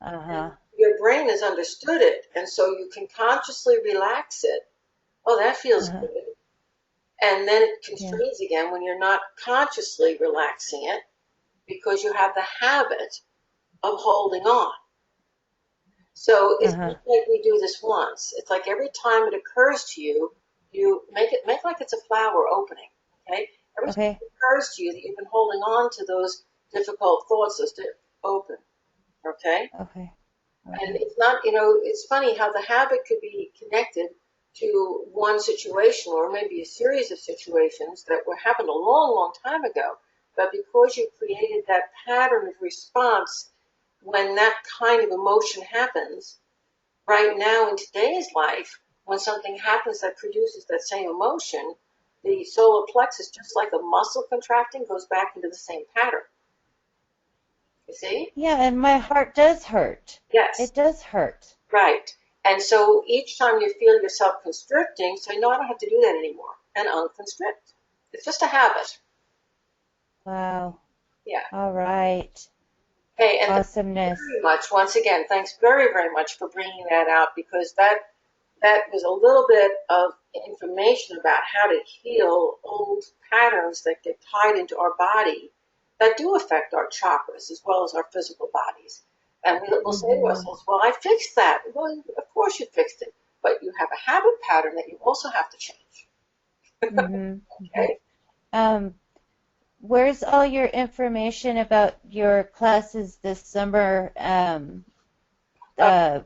And Uh-huh. your brain has understood it, and so you can consciously relax it. Oh, that feels Uh-huh. good. And then it Yeah. constrains again when you're not consciously relaxing it. because you have the habit of holding on. So it's not like we do this once. It's like every time it occurs to you, you make like it's a flower opening. Okay? Every time it occurs to you that you've been holding on to those difficult thoughts, those to open. Okay? Okay. And it's not, it's funny how the habit could be connected to one situation or maybe a series of situations that happened a long, long time ago. But because you created that pattern of response when that kind of emotion happens, right now in today's life, when something happens that produces that same emotion, the solar plexus, just like a muscle contracting, goes back into the same pattern. You see? Yeah, and my heart does hurt. Yes. It does hurt. Right. And so each time you feel yourself constricting, say, no, I don't have to do that anymore, and unconstrict. It's just a habit. Wow. Yeah. All right. Hey, and awesomeness. Very much, once again, thanks very, very much for bringing that out, because that was a little bit of information about how to heal old patterns that get tied into our body that do affect our chakras as well as our physical bodies. And we'll say to ourselves, well, I fixed that. Well, of course you fixed it, but you have a habit pattern that you also have to change. Okay? Where's all your information about your classes this summer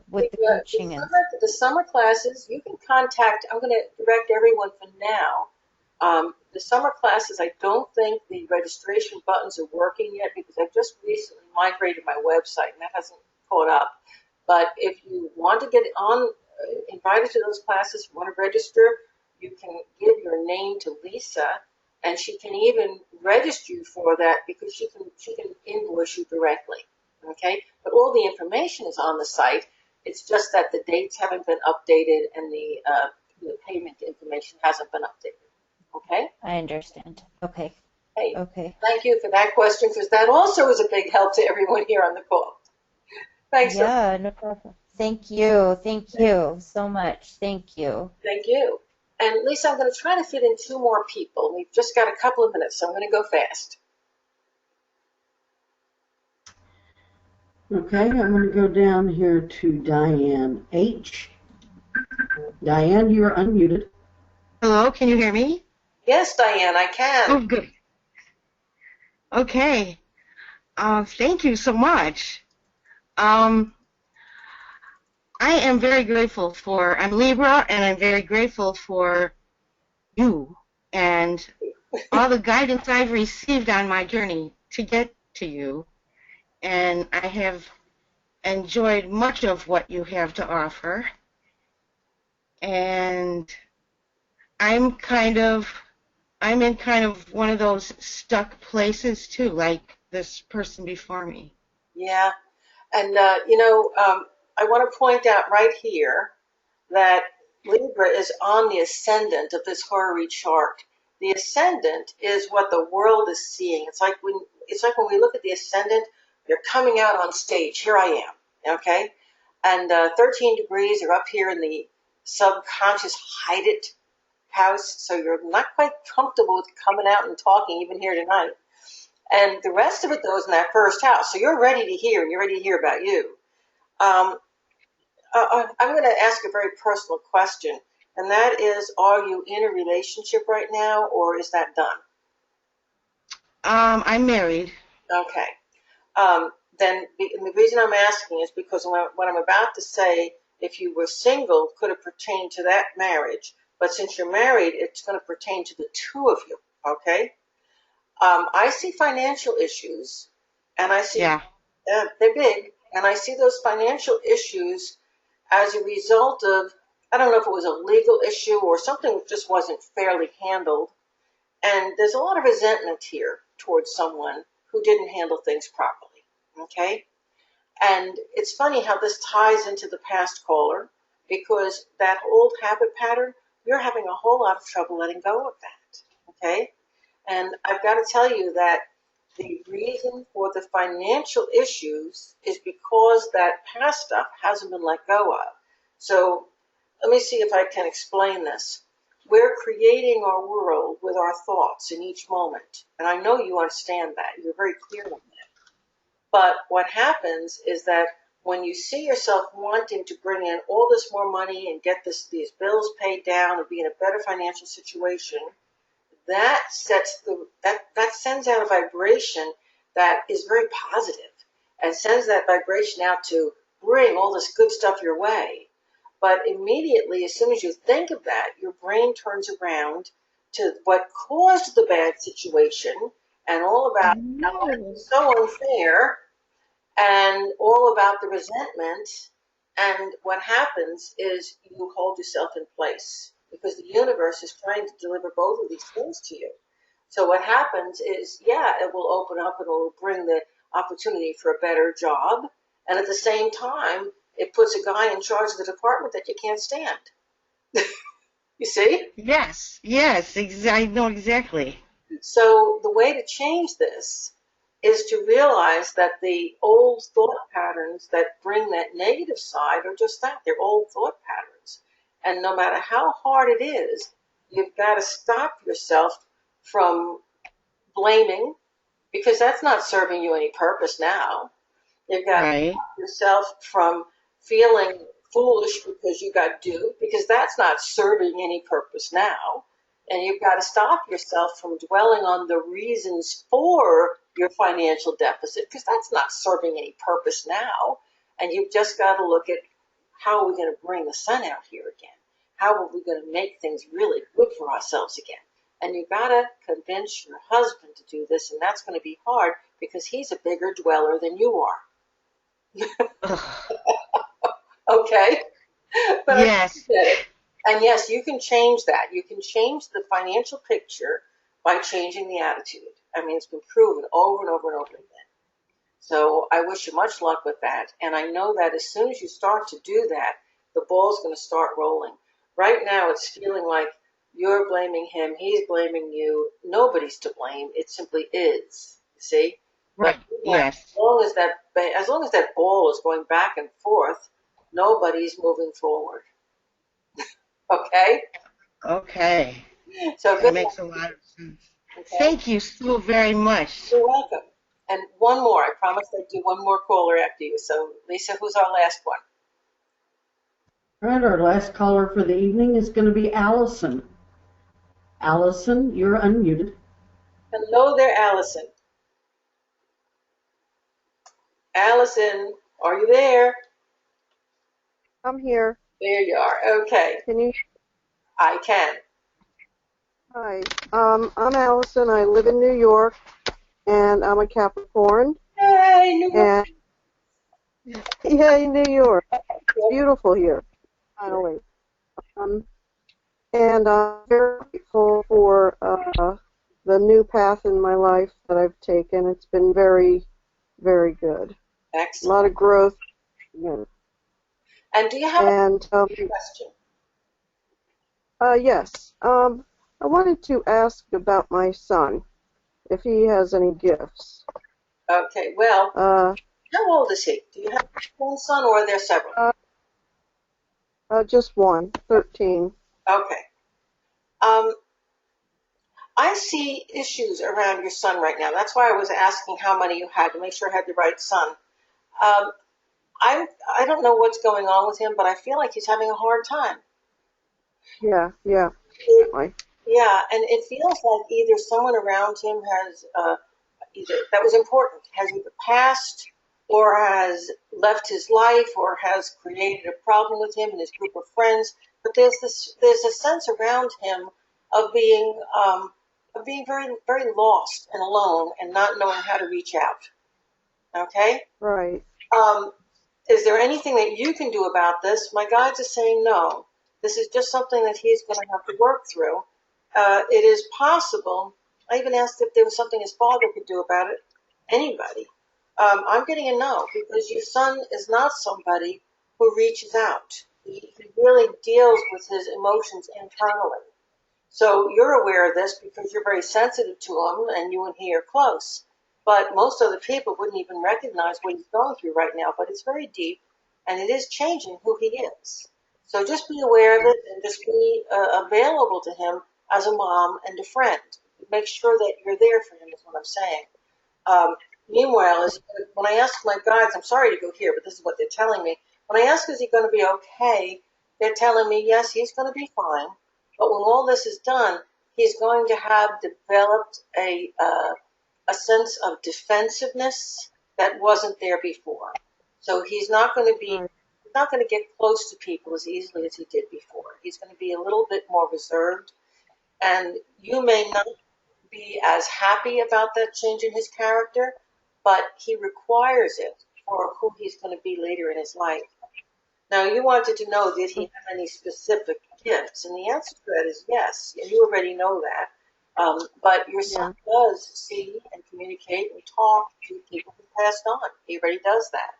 with the coaching? The summer classes, you can contact, I'm going to direct everyone for now. The summer classes, I don't think the registration buttons are working yet because I've just recently migrated my website and that hasn't caught up. But if you want to get invited to those classes, want to register, you can give your name to Lisa, and she can even register you for that because she can invoice you directly. Okay, but all the information is on the site. It's just that the dates haven't been updated and the payment information hasn't been updated. Okay? I understand. Okay. Hey, okay. Thank you for that question, because that also is a big help to everyone here on the call. Thanks. Yeah, no problem. Thank you. Thank you so much. Thank you. Thank you. And Lisa, I'm going to try to fit in 2 more people. We've just got a couple of minutes, so I'm going to go fast. Okay, I'm going to go down here to Diane H. Diane, you're unmuted. Hello, can you hear me? Yes, Diane, I can. Oh, good. Okay. Thank you so much. I am very grateful I'm Libra, and I'm very grateful for you and all the guidance I've received on my journey to get to you. And I have enjoyed much of what you have to offer. And I'm in kind of one of those stuck places too, like this person before me. Yeah. And, I want to point out right here that Libra is on the ascendant of this Horary chart. The ascendant is what the world is seeing. It's like when we look at the ascendant, they're coming out on stage. Here I am, okay? And 13 degrees are up here in the subconscious hide it house, so you're not quite comfortable with coming out and talking even here tonight. And the rest of it goes in that first house. So you're ready to hear, and you're ready to hear about you. I'm going to ask a very personal question, and that is, are you in a relationship right now, or is that done? I'm married. Okay. Then the reason I'm asking is because what I'm about to say, if you were single, could have pertained to that marriage. But since you're married, it's going to pertain to the 2 of you, okay? I see financial issues, and I see they're big, and I see those financial issues as a result of, I don't know if it was a legal issue or something that just wasn't fairly handled. And there's a lot of resentment here towards someone who didn't handle things properly, okay? And it's funny how this ties into the past caller, because that old habit pattern, you're having a whole lot of trouble letting go of that, okay? And I've got to tell you that the reason for the financial issues is because that past stuff hasn't been let go of. So let me see if I can explain this. we're creating our world with our thoughts in each moment. And I know you understand that. You're very clear on that. But what happens is that when you see yourself wanting to bring in all this more money and get these bills paid down and be in a better financial situation, that sends out a vibration that is very positive and sends that vibration out to bring all this good stuff your way. But immediately, as soon as you think of that, your brain turns around to what caused the bad situation and all about how it was so unfair and all about the resentment. And what happens is you hold yourself in place because the universe is trying to deliver both of these things to you. So what happens is, yeah, it will open up and it will bring the opportunity for a better job. And at the same time, it puts a guy in charge of the department that you can't stand. You see? Yes, I know exactly. So the way to change this is to realize that the old thought patterns that bring that negative side are just that. They're old thought patterns. And no matter how hard it is, you've got to stop yourself from blaming because that's not serving you any purpose now. You've got to stop yourself from feeling foolish because you got duped because that's not serving any purpose now. And you've got to stop yourself from dwelling on the reasons for your financial deficit because that's not serving any purpose now. And you've just got to look at how are we going to bring the sun out here again? How are we going to make things really good for ourselves again? And you've got to convince your husband to do this, and that's going to be hard because he's a bigger dweller than you are. Okay? But yes. I get it. And yes, you can change that. You can change the financial picture by changing the attitude. I mean, it's been proven over and over and over again. So I wish you much luck with that. And I know that as soon as you start to do that, the ball's going to start rolling. Right now, it's feeling like you're blaming him, he's blaming you. Nobody's to blame. It simply is. You see? Right. But Yes. as long as that ball is going back and forth, nobody's moving forward. Okay? Okay. So That good makes luck. a lot of sense. Okay? Thank you so very much. You're welcome. And one more. I promised I'd do one more caller after you. So, Lisa, who's our last one? All right, our last caller for the evening is going to be Allison. Allison, you're unmuted. Hello there, Allison. Allison, are you there? I'm here. There you are. Okay. Can you? I can. Hi. I'm Allison. I live in New York, and I'm a Capricorn. Hey, New York. And yay, New York. It's beautiful here, finally. And I'm very grateful for the new path in my life that I've taken. It's been very, very good. Excellent. A lot of growth. Yeah. And do you have a question? Yes. I wanted to ask about my son, if he has any gifts. Okay, well, how old is he? Do you have one son or are there several? Just one, 13. Okay. I see issues around your son right now. That's why I was asking how many you had to make sure I had the right son. I don't know what's going on with him, but I feel like he's having a hard time. Yeah. Yeah, and it feels like either someone around him has either that was important, has either passed or has left his life or has created a problem with him and his group of friends. But there's a sense around him of being very, very lost and alone and not knowing how to reach out. Okay? Right. Is there anything that you can do about this? My guides are saying no. This is just something that he's going to have to work through. It is possible. I even asked if there was something his father could do about it. Anybody. I'm getting a no because your son is not somebody who reaches out. He really deals with his emotions internally. So you're aware of this because you're very sensitive to him and you and he are close. But most other people wouldn't even recognize what he's going through right now. But it's very deep and it is changing who he is. So just be aware of it and just be available to him as a mom and a friend. Make sure that you're there for him is what I'm saying. Um, Meanwhile, when I ask my guides, I'm sorry to go here, but this is what they're telling me. When I ask, is he going to be okay? They're telling me, yes, he's going to be fine. But when all this is done, he's going to have developed a sense of defensiveness that wasn't there before. So he's not going to be, Right. he's not going to get close to people as easily as he did before. He's going to be a little bit more reserved, and you may not be as happy about that change in his character, but he requires it for who he's going to be later in his life. Now, you wanted to know, did he have any specific gifts? And the answer to that is yes, and you already know that. But your son does see and communicate and talk to people who passed on. He already does that.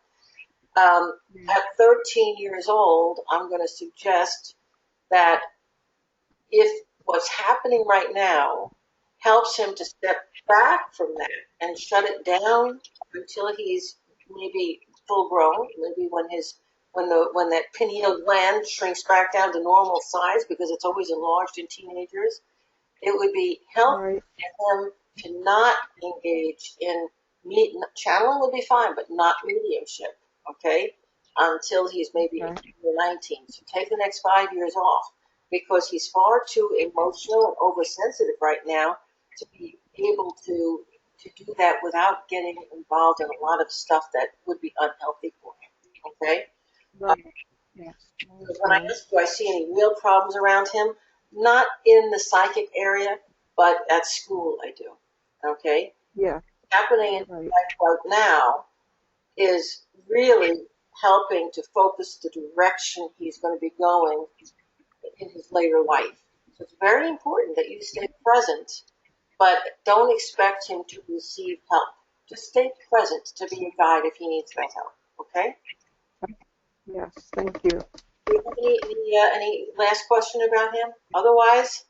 At 13 years old, I'm going to suggest that if what's happening right now helps him to step back from that and shut it down until he's maybe full grown, maybe when that pineal gland shrinks back down to normal size, because it's always enlarged in teenagers, it would be helpful Right. for him to not engage in channeling would be fine, but not mediumship, okay? Until he's maybe 18 or 19. So take the next 5 years off, because he's far too emotional and oversensitive right now to be able to do that without getting involved in a lot of stuff that would be unhealthy for him, okay? Right. Yes. Because when I ask, do I see any real problems around him? Not in the psychic area, but at school I do. Okay? Yeah. Happening in Right. life right now is really helping to focus the direction he's going to be going in his later life. So it's very important that you stay present, but don't expect him to receive help. Just stay present to be a guide if he needs that help. Okay? Yes. Thank you. Do you have any last question about him? Otherwise,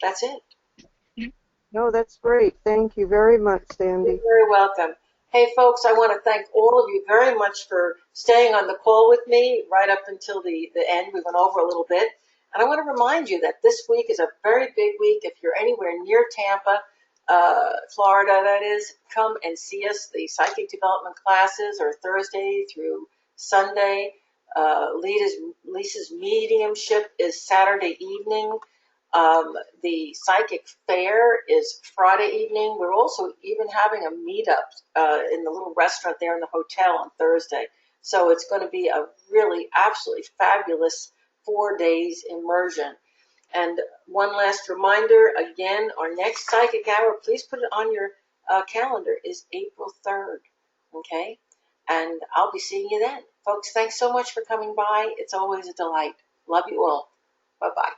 that's it. No, that's great. Thank you very much, Sandy. You're very welcome. Hey, folks, I want to thank all of you very much for staying on the call with me right up until the end. We went over a little bit. And I want to remind you that this week is a very big week. If you're anywhere near Tampa, Florida, that is, come and see us. The psychic development classes are Thursday through Sunday. Lisa's mediumship is Saturday evening. The psychic fair is Friday evening. We're also even having a meetup in the little restaurant there in the hotel on Thursday. So it's going to be a really absolutely fabulous 4 days immersion. And one last reminder, again, our next psychic hour, please put it on your calendar, is April 3rd. Okay? And I'll be seeing you then. Folks, thanks so much for coming by. It's always a delight. Love you all. Bye-bye.